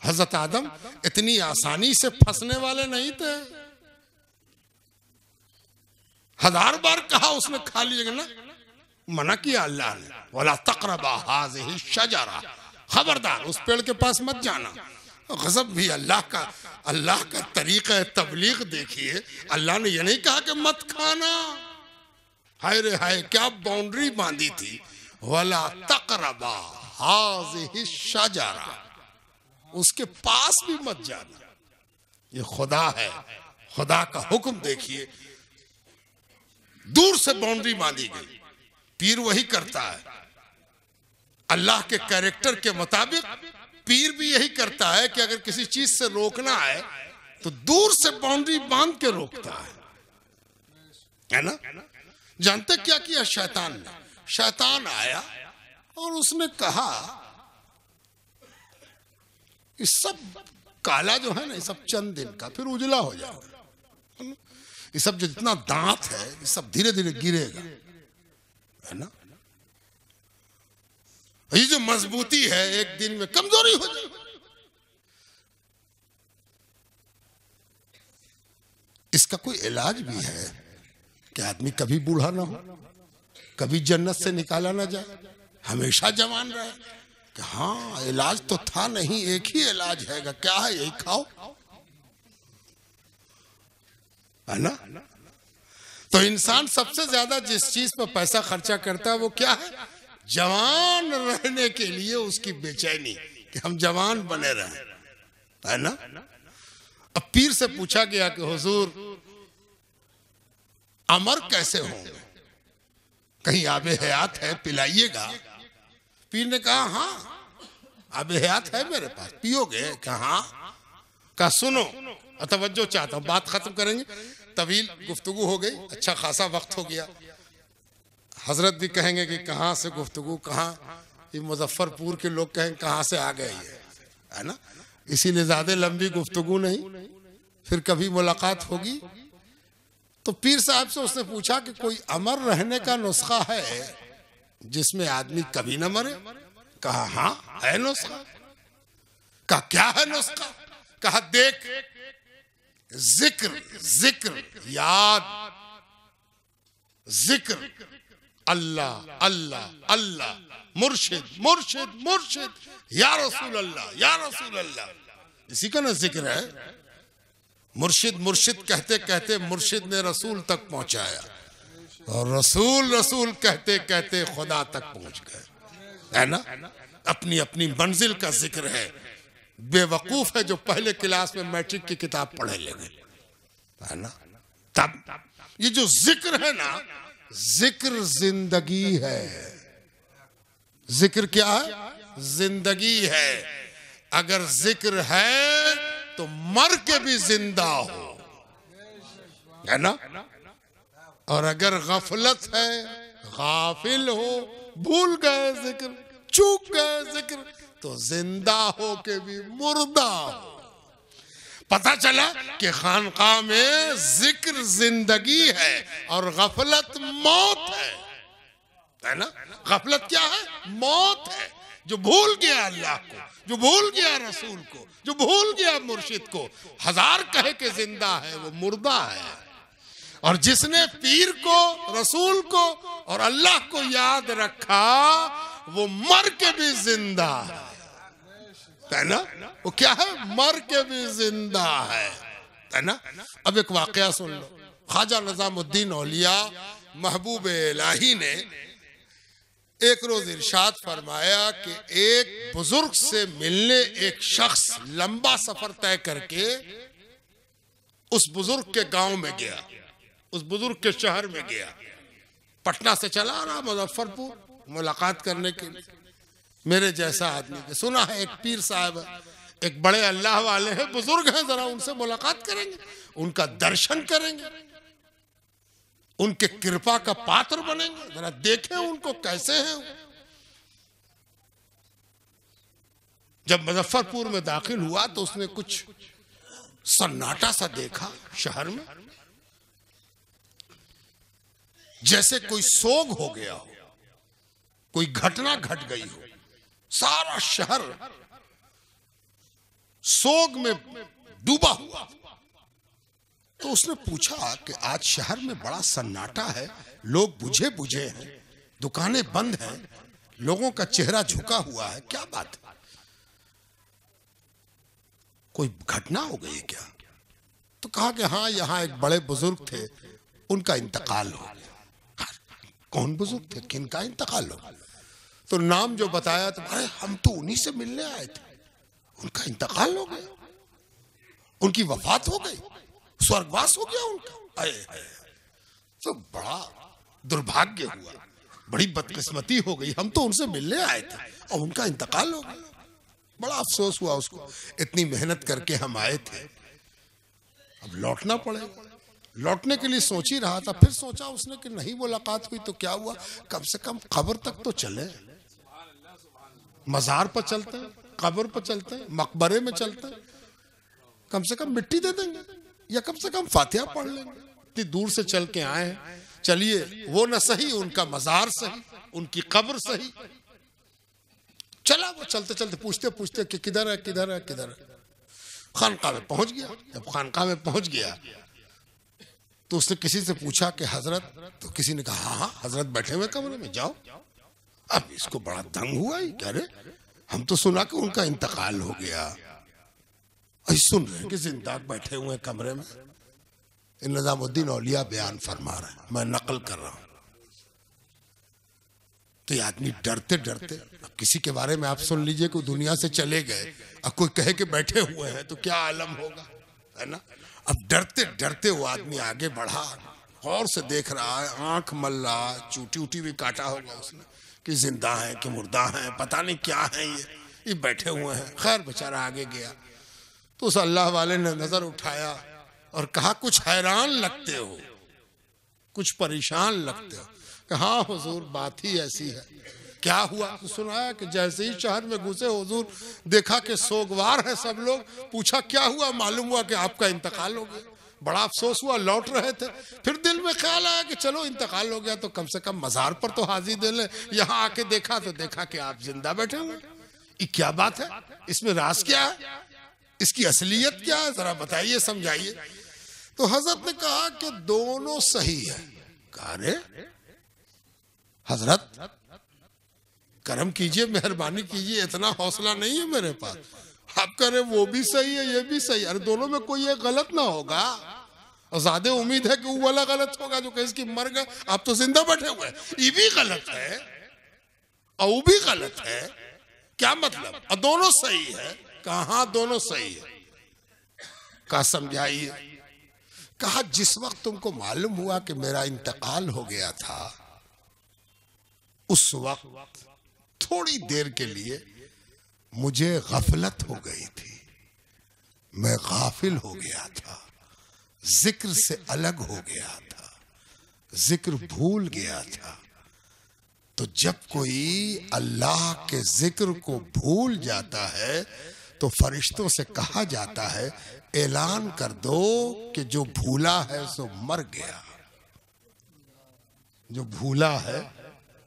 हजरत आदम इतनी आसानी से फंसने वाले नहीं थे। 1000 बार कहा उसने खा लीजिएगा ना, मना किया अल्लाह ने, वला तक़रबा हाज़िही शजरा, खबरदार उस पेड़ के पास मत जाना। गजब भी अल्लाह का तरीका तबलीग देखिए। अल्लाह ने ये नहीं कहा कि मत खाना, हाय रे हाय क्या बाउंड्री बांधी थी, वला तक़रबा हाज़िही शजरा, उसके पास भी मत जाना। ये खुदा है, खुदा का हुक्म देखिए, दूर से बाउंड्री बांधी गई। पीर वही करता है, अल्लाह के कैरेक्टर के मुताबिक पीर भी यही करता है कि अगर किसी चीज से रोकना है तो दूर से बाउंड्री बांध के रोकता है ना। जानते क्या किया शैतान ने? शैतान आया और उसने कहा ये सब काला जो है ना, ये सब चंद दिन का, फिर उजला हो जाएगा। ये सब जो जितना दांत है, ये सब धीरे धीरे गिरेगा, है ना। ये जो मजबूती है एक दिन में कमजोरी हो जाएगी। इसका कोई इलाज भी है कि आदमी कभी बूढ़ा ना हो, कभी जन्नत से निकाला ना जाए, हमेशा जवान रहे। कि हाँ इलाज तो था नहीं, एक ही इलाज है, क्या है? यही खाओ, है ना। तो इंसान सबसे ज्यादा जिस चीज पर पैसा खर्चा करता है वो क्या है? जवान रहने के लिए उसकी बेचैनी कि हम जवान बने रहे, है ना। अब पीर से पूछा गया कि हुजूर अमर कैसे होंगे, कहीं आबे हयात है, पिलाइएगा। पीर ने कहा हाँ आबे हयात है मेरे पास, पियोगे? कहा का सुनो, तवज्जो चाहता हूं, बात खत्म करेंगे। तवील गुफ्तगू हो गई, अच्छा खासा वक्त हो गया। हजरत भी कहेंगे कि कहाँ से गुफ्तगू, कहाँ, ये मुजफ्फरपुर के लोग कहेंगे कहाँ से आ गए ये, है ना। इसीलिए ज्यादा लंबी गुफ्तगू नहीं, फिर कभी मुलाकात होगी तो पीर साहब से उसने पूछा कि कोई अमर रहने का नुस्खा है जिसमें आदमी कभी न मरे? कहा हाँ है नुस्खा। कहा क्या है नुस्खा? कहा देख, जिक्र जिक्र याद, जिक्र अल्लाह अल्लाह अल्लाह, मुर्शिद मुर्शिद मुर्शिद, या रसूल अल्लाह या रसूल अल्लाह, इसी का ना जिक्र है। मुर्शिद मुर्शिद कहते कहते मुर्शिद ने रसूल तक पहुंचाया, और रसूल रसूल कहते कहते खुदा तक पहुंच गए, है ना। अपनी अपनी मंजिल का जिक्र है। बेवकूफ है जो पहले क्लास में मैट्रिक की किताब पढ़े लेंगे, है ना। तब ये जो जिक्र है ना, जिक्र जिंदगी है। जिक्र क्या है? जिंदगी है। अगर जिक्र है तो मर के भी जिंदा हो, है ना। और अगर गफलत है, गाफिल हो, भूल गए जिक्र, चूक गए जिक्र, तो जिंदा हो के भी मुर्दा हो। पता चला कि खानकाह में जिक्र जिंदगी है और गफलत मौत है ना। गफलत क्या है? मौत है। जो भूल गया अल्लाह को, जो भूल गया रसूल को, जो भूल गया मुर्शिद को, हजार कहे के जिंदा है वो मुर्दा है। और जिसने पीर को, रसूल को और अल्लाह को याद रखा वो मर के भी जिंदा है ना। वो क्या है? मर के भी जिंदा है ना। अब एक वाकया सुन लो। ख्वाजा निजामुद्दीन औलिया महबूब इलाही ने एक रोज इरशाद फरमाया कि एक बुजुर्ग से मिलने एक शख्स लंबा सफर तय करके उस बुजुर्ग के गांव में गया, उस बुजुर्ग के शहर में गया। पटना से चला रहा मुजफ्फरपुर मुलाकात करने के लिए। मेरे जैसा आदमी के सुना है एक पीर साहब है, एक बड़े अल्लाह वाले हैं, बुजुर्ग हैं, जरा उनसे मुलाकात करेंगे, उनका दर्शन करेंगे, उनके कृपा का पात्र बनेंगे, जरा देखें उनको कैसे हैं। जब मुजफ्फरपुर में दाखिल हुआ तो उसने कुछ सन्नाटा सा देखा शहर में, जैसे कोई सोग हो गया हो, कोई घटना घट गई हो। सारा शहर सोग में डूबा हुआ। तो उसने पूछा कि आज शहर में बड़ा सन्नाटा है, लोग बुझे बुझे हैं, दुकानें बंद हैं, लोगों का चेहरा झुका हुआ है, क्या बात है? कोई घटना हो गई क्या? तो कहा कि हाँ, यहाँ एक बड़े बुजुर्ग थे, उनका इंतकाल हो गया। कौन बुजुर्ग थे, किनका इंतकाल हो? तो नाम जो बताया तो अरे हम तो उन्हीं से मिलने आए थे, उनका इंतकाल हो गया, उनकी वफात हो गई, स्वर्गवास हो गया उनका। तो बड़ा दुर्भाग्य हुआ, बड़ी बदकिस्मती हो गई, हम तो उनसे मिलने आए थे और उनका इंतकाल हो गया। बड़ा अफसोस हुआ उसको, इतनी मेहनत करके हम आए थे, अब लौटना पड़ेगा। लौटने के लिए सोच ही रहा था, फिर सोचा उसने कि नहीं मुलाकात हुई तो क्या हुआ, कम से कम कब्र तक तो चले। मजार पर चलते हैं, कब्र पर चलते हैं, मकबरे में चलते हैं, कम से कम मिट्टी दे देंगे या कम से कम फातिहा पढ़ लेंगे। इतनी दूर से चल के आए हैं, चलिए वो न सही, उनका मजार सही, उनकी कब्र सही। चला वो चलते चलते पूछते पूछते कि किधर है किधर है किधर है। खानकाह में पहुंच गया। जब खानकाह में पहुंच गया तो उसने किसी से पूछा कि हजरत, तो किसी ने कहा हाँ हजरत बैठे हुए कमरे में, जाओ। अब इसको बड़ा दंग हुआ, कह रहे हम तो सुना कि उनका इंतकाल हो गया, अभी सुन रहे हैं कि जिंदा बैठे हुए कमरे में। निजामुद्दीन औलिया बयान फरमा रहे हैं, मैं नकल कर रहा हूं। तो ये आदमी डरते डरते, अब किसी के बारे में आप सुन लीजिए कि दुनिया से चले गए, अब कोई कहे कि बैठे हुए हैं तो क्या आलम होगा, है ना। अब डरते डरते वो आदमी आगे बढ़ा, गौर से देख रहा है, आंख मल रहा, चूटी उटी भी काटा होगा उसने कि जिंदा है कि मुर्दा है, पता नहीं क्या है ये बैठे हुए हैं। खैर बेचारा आगे गया तो उस अल्लाह वाले ने नजर उठाया और कहा कुछ हैरान लगते हो, कुछ परेशान लगते हो। हाँ हुजूर बात ही ऐसी है। क्या हुआ? तो सुनाया कि जैसे ही शहर में घुसे हुजूर देखा कि सोगवार है सब लोग। पूछा क्या हुआ? मालूम हुआ कि आपका इंतकाल हो गया। बड़ा अफसोस हुआ, लौट रहे थे, फिर दिल में ख्याल आया कि चलो इंतकाल हो गया तो कम से कम मजार पर तो हाजिर दे लें। यहाँ आके देखा तो देखा कि आप जिंदा बैठे हुए। ये क्या बात है, इसमें राज क्या है, इसकी असलियत क्या है, जरा बताइए, समझाइए। तो हजरत ने कहा कि दोनों सही है। कहा रे हजरत करम कीजिए, मेहरबानी कीजिए, इतना हौसला नहीं है मेरे पास। आप कह रहे वो भी सही है ये भी सही, अरे दोनों में कोई एक गलत ना होगा। और ज्यादा उम्मीद है कि वो वाला गलत होगा जो कहे कि मर गए, आप तो जिंदा बैठे हुए, ये भी गलत है और वो भी गलत है, क्या मतलब, और दोनों सही है। कहा दोनों सही है। कहा समझाइए। कहा जिस वक्त तुमको मालूम हुआ कि मेरा इंतकाल हो गया था, उस वक्त थोड़ी देर के लिए मुझे गफलत हो गई थी, मैं गाफिल हो गया था, जिक्र से अलग हो गया था, जिक्र भूल गया था। तो जब कोई अल्लाह के जिक्र को भूल जाता है तो फरिश्तों से कहा जाता है ऐलान कर दो कि जो भूला है सो मर गया, जो भूला है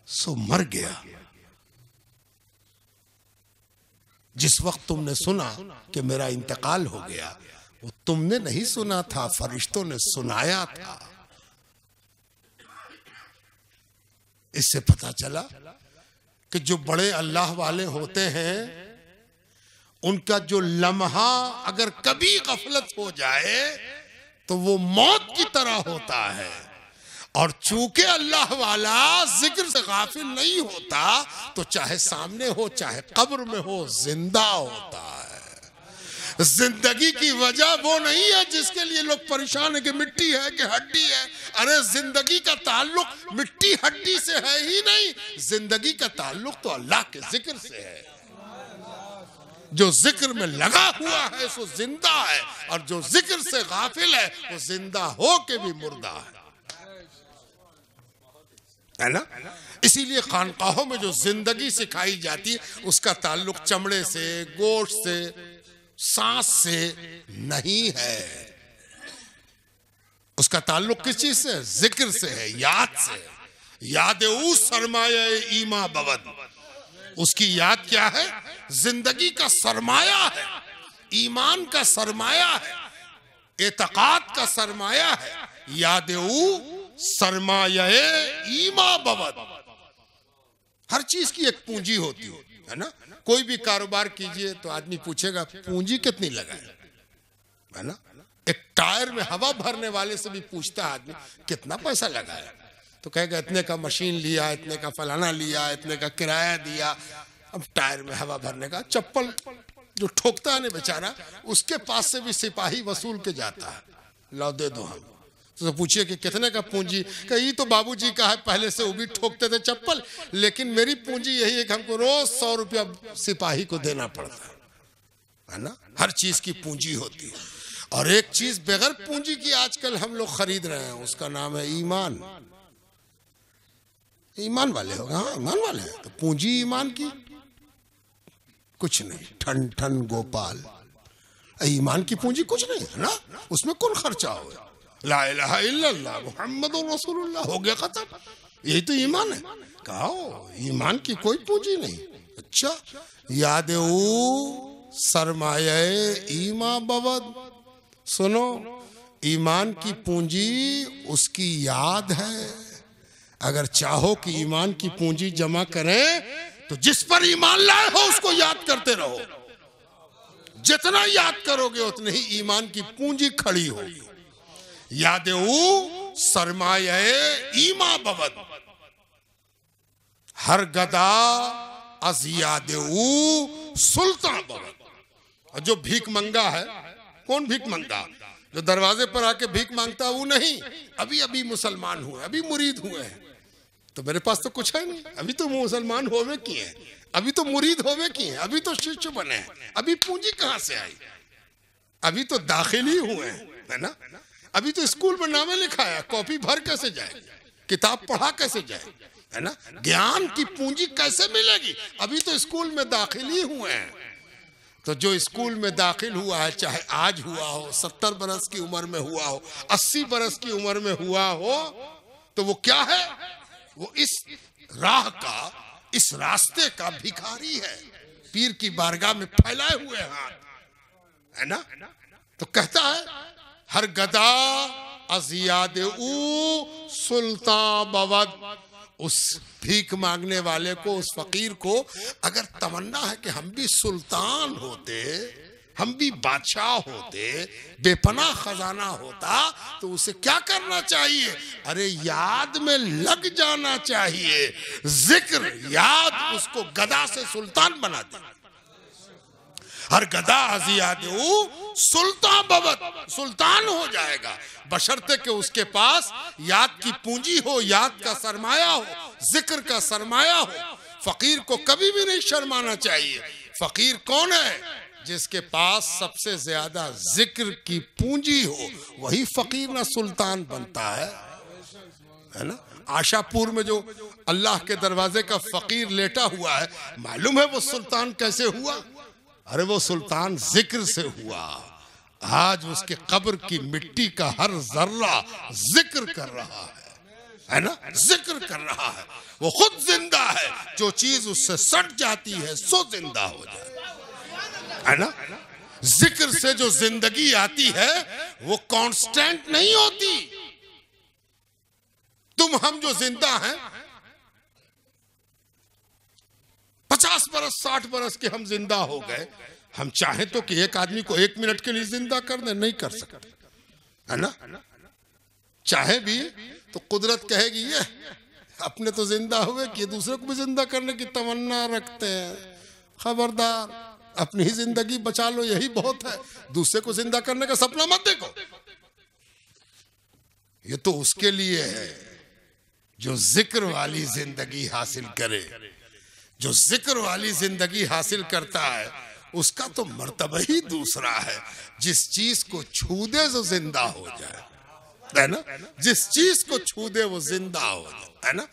सो मर गया। जिस वक्त तुमने सुना कि मेरा इंतकाल हो गया, वो तुमने नहीं सुना था, फरिश्तों ने सुनाया था। इससे पता चला कि जो बड़े अल्लाह वाले होते हैं उनका जो लम्हा अगर कभी गफलत हो जाए तो वो मौत की तरह होता है, और चूंकि अल्लाह वाला जिक्र से गाफिल नहीं होता तो चाहे सामने हो चाहे कब्र में हो जिंदा होता है। जिंदगी की वजह वो नहीं है जिसके लिए लोग परेशान है कि मिट्टी है कि हड्डी है। अरे जिंदगी का ताल्लुक मिट्टी हड्डी से है ही नहीं, जिंदगी का ताल्लुक तो अल्लाह के जिक्र से है। जो जिक्र में लगा हुआ है सो जिंदा है, और जो जिक्र से गाफिल है वो जिंदा हो के भी मुर्दा है ना। इसीलिए खानकाहों में जो जिंदगी सिखाई जाती है उसका ताल्लुक चमड़े से, गोश्त से, सांस से नहीं है, उसका ताल्लुक किस चीज से, जिक्र से है, याद से। याद सरमाया ईमा बवद, उसकी याद क्या है, जिंदगी का सरमाया है, ईमान का सरमाया है, एतकाद का सरमाया है। याद सरमाया ईमा बवद, हर चीज की एक पूंजी होती है ना। कोई भी कारोबार कीजिए तो आदमी पूछेगा पूंजी कितनी लगाए, है ना। एक टायर में हवा भरने वाले से भी पूछता है आदमी कितना पैसा लगाया, तो कहेगा इतने का मशीन लिया, इतने का फलाना लिया, इतने का किराया दिया। अब टायर में हवा भरने का चप्पल जो ठोकता है ना बेचारा, उसके पास से भी सिपाही वसूल के जाता है, लो दे दो हम। तो पूछिए कि कितने का पूंजी, कहीं तो बाबूजी का है, पहले से वो भी ठोकते थे चप्पल, लेकिन मेरी पूंजी यही है कि हमको रोज 100 रुपया सिपाही को देना पड़ता है ना। हर चीज की पूंजी होती है, और एक चीज बगैर पूंजी की आजकल हम लोग खरीद रहे हैं, उसका नाम है ईमान। ईमान वाले हो, हाँ ईमान वाले हैं, तो पूंजी ईमान की कुछ नहीं, ठन ठन गोपाल। ईमान की पूंजी कुछ नहीं है ना, उसमें कौन खर्चा हो। ला इलाहा इल्लल्लाह मुहम्मदुर रसूलुल्लाह हो गया खत्म, यही तो ईमान है। कहो ईमान की कोई पूंजी नहीं। अच्छा, याद सरमाये ईमा बवद, सुनो, ईमान की पूंजी उसकी याद है। अगर चाहो कि ईमान की पूंजी जमा करें तो जिस पर ईमान लाए हो उसको याद करते रहो, जितना याद करोगे उतनी ही ईमान की पूंजी खड़ी होगी। याद सरमाये ईमा बवद, हर गदा अज याद सुल्तान बवद। और जो भीख मंगा है, कौन भीख मंगा, जो दरवाजे पर आके भीख मांगता वो नहीं, अभी अभी मुसलमान हुए, अभी मुरीद हुए हैं, तो मेरे पास तो कुछ है नहीं, अभी तो मुसलमान होवे किए हैं, अभी तो मुरीद होवे किए हैं, अभी तो शिष्य बने हैं, अभी पूंजी कहां से आई, अभी तो दाखिल ही हुए हैं, है ना। अभी तो स्कूल में नामे लिखा है, कॉपी भर कैसे जाए, किताब पढ़ा कैसे जाए, है ना। ज्ञान की पूंजी कैसे मिलेगी, अभी तो स्कूल में दाखिल ही हुए हैं। तो जो स्कूल में दाखिल हुआ है, चाहे आज हुआ हो, 70 बरस की उम्र में हुआ हो, 80 बरस की उम्र में हुआ हो, तो वो क्या है? वो इस राह का, इस रास्ते का भिखारी है, पीर की बारगाह में फैलाए हुए हाथ, है ना? तो कहता है हर गदा अजियाद ऊ सुल्तान बवद। उस भीख मांगने वाले को, उस फकीर को अगर तमन्ना है कि हम भी सुल्तान होते, हम भी बादशाह होते, बेपनाह खजाना होता, तो उसे क्या करना चाहिए? अरे याद में लग जाना चाहिए। जिक्र, याद उसको गदा से सुल्तान बना दे। हर गदा अजियाद सुल्तान बवत, सुल्तान हो जाएगा, बशर्ते कि उसके पास याद की पूंजी हो, याद का सरमाया हो, जिक्र का सरमाया हो। फकीर को कभी भी नहीं शर्माना चाहिए। फकीर कौन है? जिसके पास सबसे ज्यादा जिक्र की पूंजी हो, वही फकीर ना सुल्तान बनता है ना? आशापुर में जो अल्लाह के दरवाजे का फकीर लेटा हुआ है, मालूम है वो सुल्तान कैसे हुआ? अरे वो सुल्तान जिक्र से हुआ। आज उसके कब्र की मिट्टी का हर जर्रा जिक्र कर रहा है ना? जिक्र कर रहा है। वो खुद जिंदा है, जो चीज उससे सट जाती है सो जिंदा हो जाए, है ना? जिक्र से जो जिंदगी आती है वो कांस्टेंट नहीं होती। तुम हम जो जिंदा हैं, 50 बरस 60 बरस के हम जिंदा हो गए, हम चाहे तो कि एक आदमी को 1 मिनट के लिए जिंदा कर दे, नहीं कर सकते, है ना? चाहे भी तो कुदरत कहेगी ये अपने तो जिंदा हुए कि दूसरे को भी जिंदा करने की तमन्ना रखते हैं, खबरदार, अपनी ही जिंदगी बचा लो, यही बहुत है, दूसरे को जिंदा करने का सपना मत देखो। ये तो उसके लिए है जो जिक्र वाली जिंदगी हासिल करे। जो जिक्र वाली जिंदगी हासिल करता है उसका तो मर्तबा ही दूसरा है। जिस चीज को छू दे वो जिंदा हो जाए, है ना? जिस चीज को छू दे वो जिंदा हो जाए, है ना?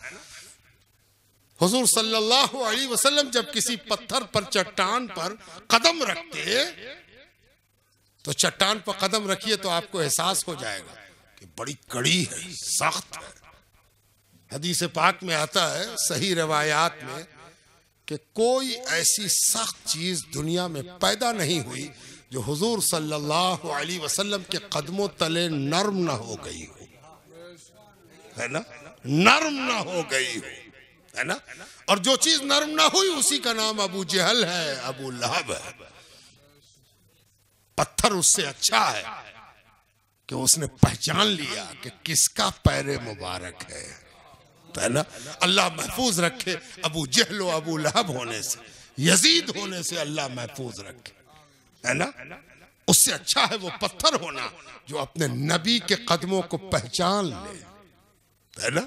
हुजूर सल्लल्लाहु अलैहि वसल्लम जब किसी पत्थर पर, चट्टान पर कदम रखते, तो चट्टान पर कदम रखिए तो आपको एहसास हो जाएगा कि बड़ी कड़ी है, सख्त है। हदीस पाक में आता है, सही रिवायात में, कि कोई ऐसी सख्त चीज दुनिया में पैदा नहीं हुई जो हुजूर सल्लल्लाहु अलैहि वसल्लम के कदमों तले नर्म ना हो गई हो, है ना? नर्म ना हो गई हो, है ना? और जो चीज नर्म ना हुई उसी का नाम अबू जहल है, अबू लहब है। पत्थर उससे अच्छा है कि उसने पहचान लिया कि किसका पैर मुबारक है ना? अल्लाह महफूज रखे अबू जहल और अबू लहब होने से, यजीद होने से अल्लाह महफूज रखे, है ना? उससे अच्छा है वो पत्थर होना जो अपने नबी के कदमों को पहचान ले, है ना?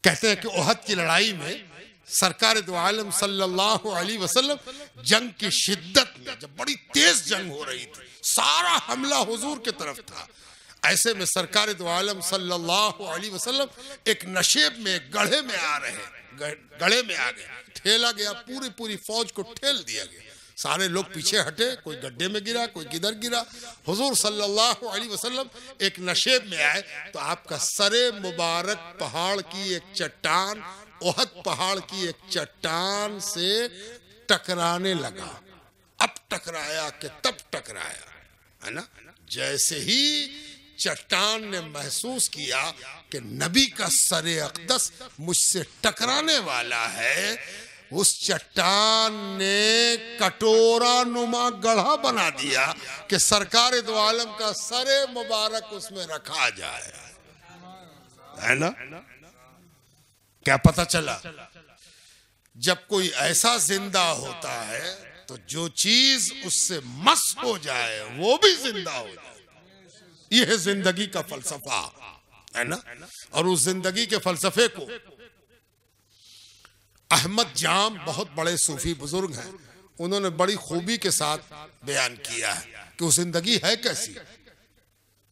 कहते हैं कि ओहद की लड़ाई में सरकार दो आलम सल्लल्लाहु अलैहि वसल्लम जंग की शिद्दत में, जब बड़ी तेज जंग हो रही थी, सारा हमला हुजूर की तरफ था, ऐसे में सरकार दो आलम सल्लल्लाहु अलैहि वसल्लम एक नशेब में, गढ़े में आ रहे, गढ़े में आ गए, ठेला गया, पूरी फौज को ठेल दिया गया, सारे लोग पीछे हटे, कोई गड्ढे में गिरा, कोई किधर गिरा। हुजूर सल्लल्लाहु अलैहि वसल्लम एक नशेब में आए तो आपका सरे मुबारक पहाड़ की एक चट्टान, ओहद पहाड़ की एक चट्टान से टकराने लगा। अब टकराया कि तब टकराया, है ना? जैसे ही चट्टान ने महसूस किया कि नबी का सरे अक़दस मुझसे टकराने वाला है, उस चट्टान ने कटोरा नुमा गढ़ा बना दिया कि सरकार दो आलम का सरे मुबारक उसमें रखा जाए, है ना? क्या पता चला? जब कोई ऐसा जिंदा होता है तो जो चीज उससे मस हो जाए वो भी जिंदा हो जाए। यह है जिंदगी का फलसफा, है ना? और उस जिंदगी के फलसफे को अहमद जाम, बहुत बड़े सूफी बुजुर्ग हैं, उन्होंने बड़ी खूबी के साथ बयान किया है कि वो जिंदगी है कैसी,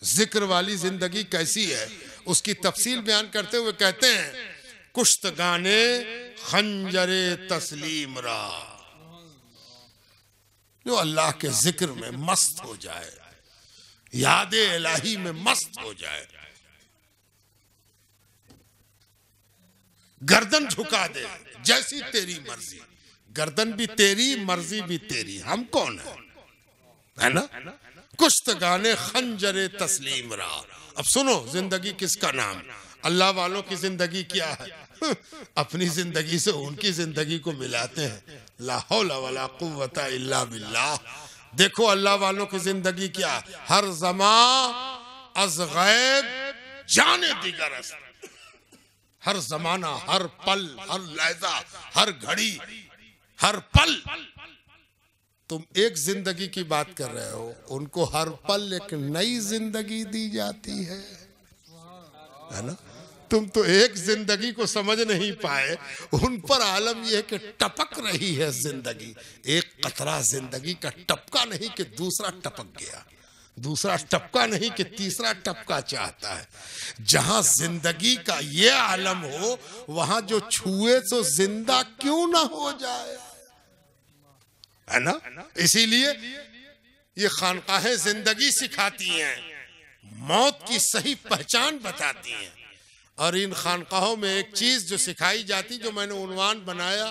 जिक्र वाली जिंदगी कैसी है। उसकी तफसील बयान करते हुए कहते हैं, कुश्त गाने खंजरे तस्लीम रा, जो अल्लाह के जिक्र में मस्त हो जाए, याद इलाही में मस्त हो जाए, गर्दन झुका दे, जैसी तेरी मर्जी, गर्दन भी तेरी, मर्जी भी तेरी, हम कौन है ना? कुश्त गाने खंजरे तस्लीम रहा। अब सुनो, जिंदगी किसका नाम? अल्लाह वालों की जिंदगी क्या है? अपनी जिंदगी से उनकी जिंदगी को मिलाते हैं। ला हौला वला कुव्वता इल्ला बिल्लाह। देखो अल्लाह वालों की जिंदगी क्या है? हर ज़मा अज़ गैब जाने दिगर अस्त, हर जमाना, हर पल, हर लहजा, हर घड़ी, हर पल। तुम एक जिंदगी की बात कर रहे हो, उनको हर पल एक नई जिंदगी दी जाती है ना? तुम तो एक जिंदगी को समझ नहीं पाए, उन पर आलम यह कि टपक रही है जिंदगी। एक कतरा जिंदगी का टपका नहीं कि दूसरा टपक गया, दूसरा टपका नहीं कि तीसरा टपका चाहता है। जहां जिंदगी का ये आलम हो, वहां जो छुए तो जिंदा क्यों ना हो जाए, है ना? इसीलिए ये खानकाहें जिंदगी सिखाती हैं, मौत की सही पहचान बताती हैं। और इन खानकाहों में एक चीज जो सिखाई जाती, जो मैंने उन्वान बनाया,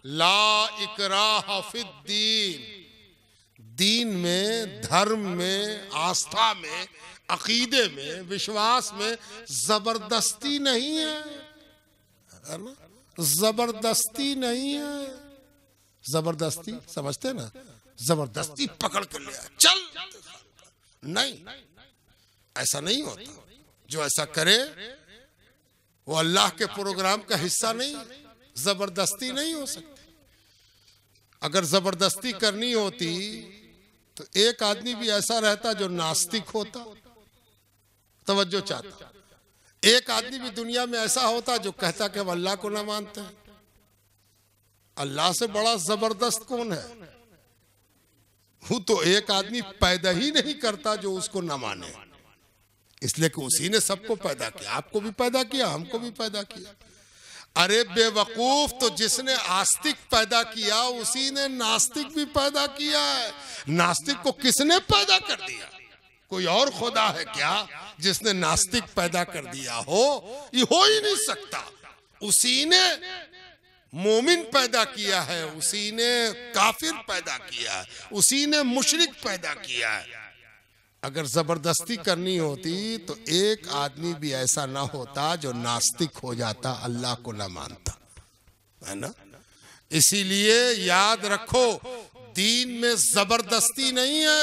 ला इकराह फिद्दीन, दीन में, धर्म में, आस्था में, अकीदे में, विश्वास में जबरदस्ती नहीं है ना? जबरदस्ती नहीं है। जबरदस्ती समझते ना? जबरदस्ती पकड़ कर लिया, चल, नहीं, ऐसा नहीं होता। जो ऐसा करे वो अल्लाह के प्रोग्राम का हिस्सा नहीं। जबरदस्ती नहीं हो सकती। अगर जबरदस्ती करनी होती तो एक आदमी भी ऐसा रहता जो नास्तिक होता, तवज्जो चाहता। एक आदमी भी दुनिया में ऐसा होता जो कहता कि हम अल्लाह को ना मानते हैं। अल्लाह से बड़ा जबरदस्त कौन है? वो तो एक आदमी पैदा ही नहीं करता जो उसको ना माने, इसलिए कि उसी ने सबको पैदा किया, आपको भी पैदा किया, हमको भी पैदा किया। अरे बेवकूफ, तो जिसने आस्तिक पैदा किया उसी ने नास्तिक भी पैदा किया है। नास्तिक को किसने पैदा कर दिया? कोई और खुदा है क्या जिसने नास्तिक पैदा कर दिया हो? ये हो ही नहीं सकता। उसी ने मोमिन पैदा किया है, उसी ने काफिर पैदा किया है, उसी ने मुशरिक पैदा किया है। अगर जबरदस्ती करनी होती तो एक आदमी भी ऐसा ना होता जो नास्तिक हो जाता, अल्लाह को ना मानता, है ना? इसीलिए याद रखो, दीन में जबरदस्ती नहीं है,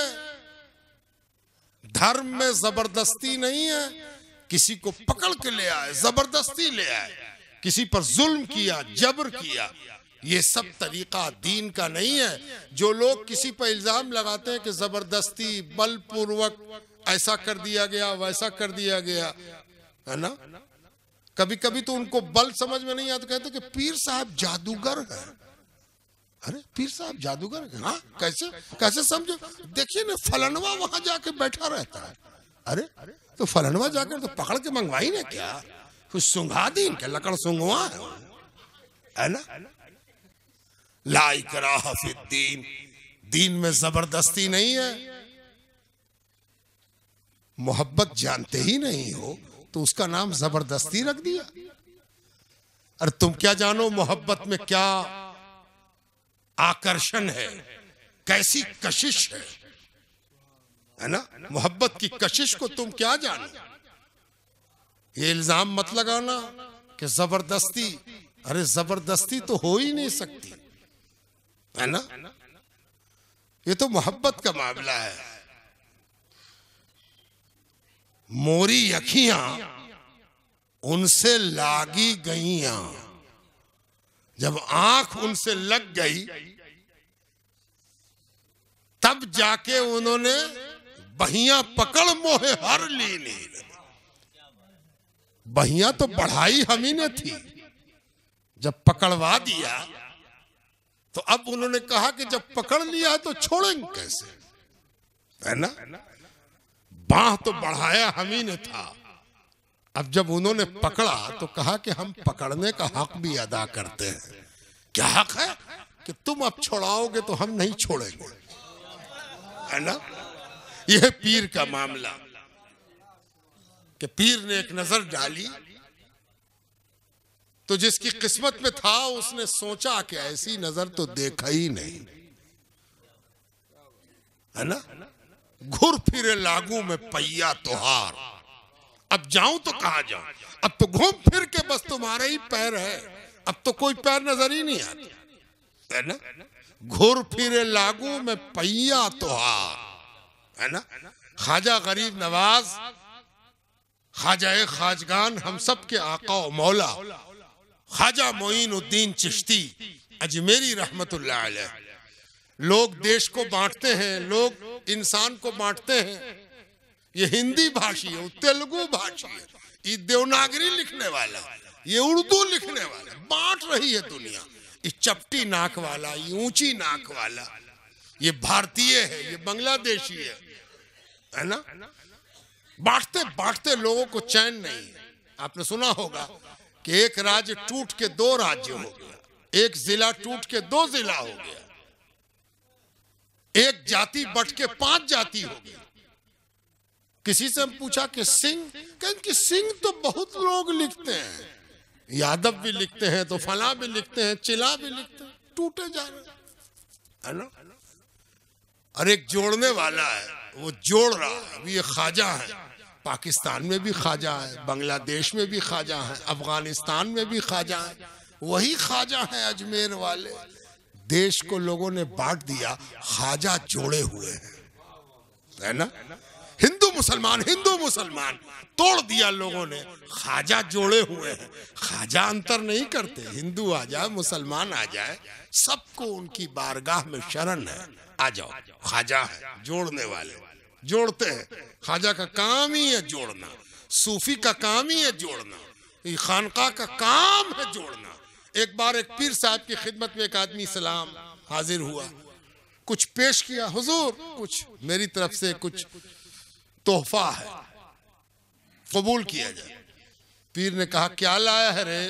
धर्म में जबरदस्ती नहीं है। किसी को पकड़ के ले आए, जबरदस्ती ले आए, किसी पर जुल्म किया, जबर किया, ये सब तरीका दीन का नहीं है। जो लोग किसी पर इल्जाम लगाते हैं कि जबरदस्ती, बलपूर्वक ऐसा कर दिया गया, वैसा कर दिया गया, है ना? कभी कभी तो उनको बल समझ में नहीं आता, कहते कि पीर साहब जादूगर है। अरे पीर साहब जादूगर है? हाँ, कैसे कैसे समझो? देखिए ना, फलनवा वहां जाके बैठा रहता है। अरे तो फलनवा जाकर तो पकड़ के मंगवाई ना क्या? कुछ सुंघा दी, इनके लकड़ सुंघवा है ना? ला इकराह फिद्दीन, दीन में जबरदस्ती नहीं है। मोहब्बत जानते ही नहीं हो तो उसका नाम जबरदस्ती रख दिया। और तुम क्या जानो मोहब्बत में क्या आकर्षण है, कैसी कशिश है ना? मोहब्बत की कशिश को तुम क्या जानो? ये इल्जाम मत लगाना कि जबरदस्ती, अरे जबरदस्ती तो हो ही नहीं सकती, है ना? ये तो मोहब्बत का मामला है। मोरी अखियां उनसे लागी गईयां, जब आंख उनसे लग गई तब जाके उन्होंने बहियां पकड़ मोहे हर ली नीर। बहियां तो बढ़ाई हम ही ने थी, जब पकड़वा दिया तो अब उन्होंने कहा कि जब पकड़ लिया तो छोड़ेंगे कैसे, है ना? बाह तो बढ़ाया हम ही ने था। अब जब उन्होंने पकड़ा तो कहा कि हम पकड़ने का हक भी अदा करते हैं। क्या हक है? कि तुम अब छोड़ाओगे तो हम नहीं छोड़ेंगे। है ना। यह पीर का मामला कि पीर ने एक नजर डाली तो जिसकी किस्मत में था उसने सोचा कि ऐसी नजर तो देखा ही नहीं, है ना। घुर फिरे लागू में पहिया तोहार, अब जाऊं तो कहां जाऊं, अब तो घूम फिर के बस तुम्हारे ही पैर है, अब तो कोई पैर नजर ही नहीं आता, है ना। घुर फिरे लागू में पहिया तोहार, है ना। ख्वाजा गरीब नवाज, ख्वाजा खाजगान, हम सब के आका और मौला ख्वाजा मोइनुद्दीन चिश्ती अजमेरी रहमतुल्लाह अलैह। लोग देश को बांटते हैं, लोग इंसान को बांटते हैं। ये हिंदी भाषी है, तेलुगु भाषी है, ये देवनागरी लिखने वाला, ये उर्दू लिखने वाला, बांट रही है दुनिया। ये चपटी नाक वाला, ये ऊंची नाक वाला, ये भारतीय है, ये बांग्लादेशी है ना। बांटते बांटते लोगों को चैन नहीं है। आपने सुना होगा कि एक राज्य टूट के दो राज्य हो गया, एक जिला टूट के दो जिला हो गया, एक जाति बट के 5 जाति हो गई। किसी से हम पूछा कि सिंह, कहें कि सिंह तो बहुत लोग लिखते हैं, यादव भी लिखते हैं, तो फला भी लिखते हैं, चिला भी लिखते हैं, टूटे जा रहे है ना। और एक जोड़ने वाला है, वो जोड़ रहा है। अभी ये ख्वाजा है, पाकिस्तान में भी ख्वाजा है, बांग्लादेश में भी ख्वाजा है, अफगानिस्तान में भी ख्वाजा है, वही ख्वाजा है अजमेर वाले। देश को लोगों ने बांट दिया, ख्वाजा जोड़े हुए हैं, है ना। हिंदू मुसलमान तोड़ दिया लोगों ने, ख्वाजा जोड़े हुए हैं। ख्वाजा अंतर नहीं करते, हिंदू आ जाए, मुसलमान आ जाए, सबको उनकी बारगाह में शरण है। आ जाओ, ख्वाजा है, जोड़ने वाले जोड़ते हैं। ख्वाजा का काम ही है जोड़ना, सूफी का काम ही है जोड़ना, खानका का काम है जोड़ना। एक बार एक पीर साहब की खिदमत में एक आदमी सलाम हाजिर हुआ, कुछ पेश किया, हुजूर कुछ मेरी तरफ से कुछ तोहफा है, कबूल किया जाए। पीर ने कहा क्या लाया है रे।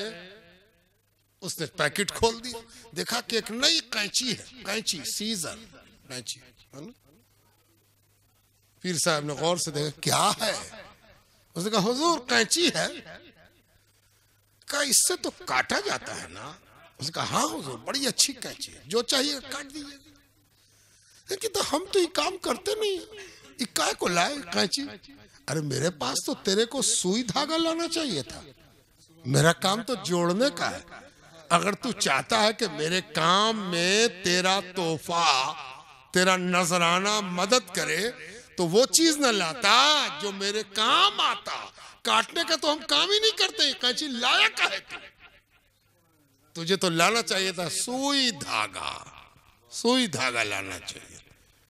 उसने पैकेट खोल दिया, देखा कि एक नई कैंची है, कैंची सीजर कैंची। पीर साहब ने गौर से देखा क्या है। उसने कहा हुजूर कैंची है। कहा इससे तो काटा जाता है ना। उसने कहा हाँ हुजूर बड़ी अच्छी कैंची है, जो चाहिए काट दीजिए। लेकिन तो हम तो ये काम करते नहीं, ये काय को लाए कैंची। अरे मेरे पास तो तेरे को सुई धागा लाना चाहिए था, मेरा काम तो जोड़ने का है। अगर तू चाहता है कि मेरे काम में तेरा तोहफा, तेरा नजराना मदद करे, तो वो चीज न लाता जो मेरे काम आता। काटने का तो हम काम ही नहीं करते, कैंची लाया का है तू। तुझे तो लाना चाहिए था सुई धागा, सुई धागा लाना चाहिए।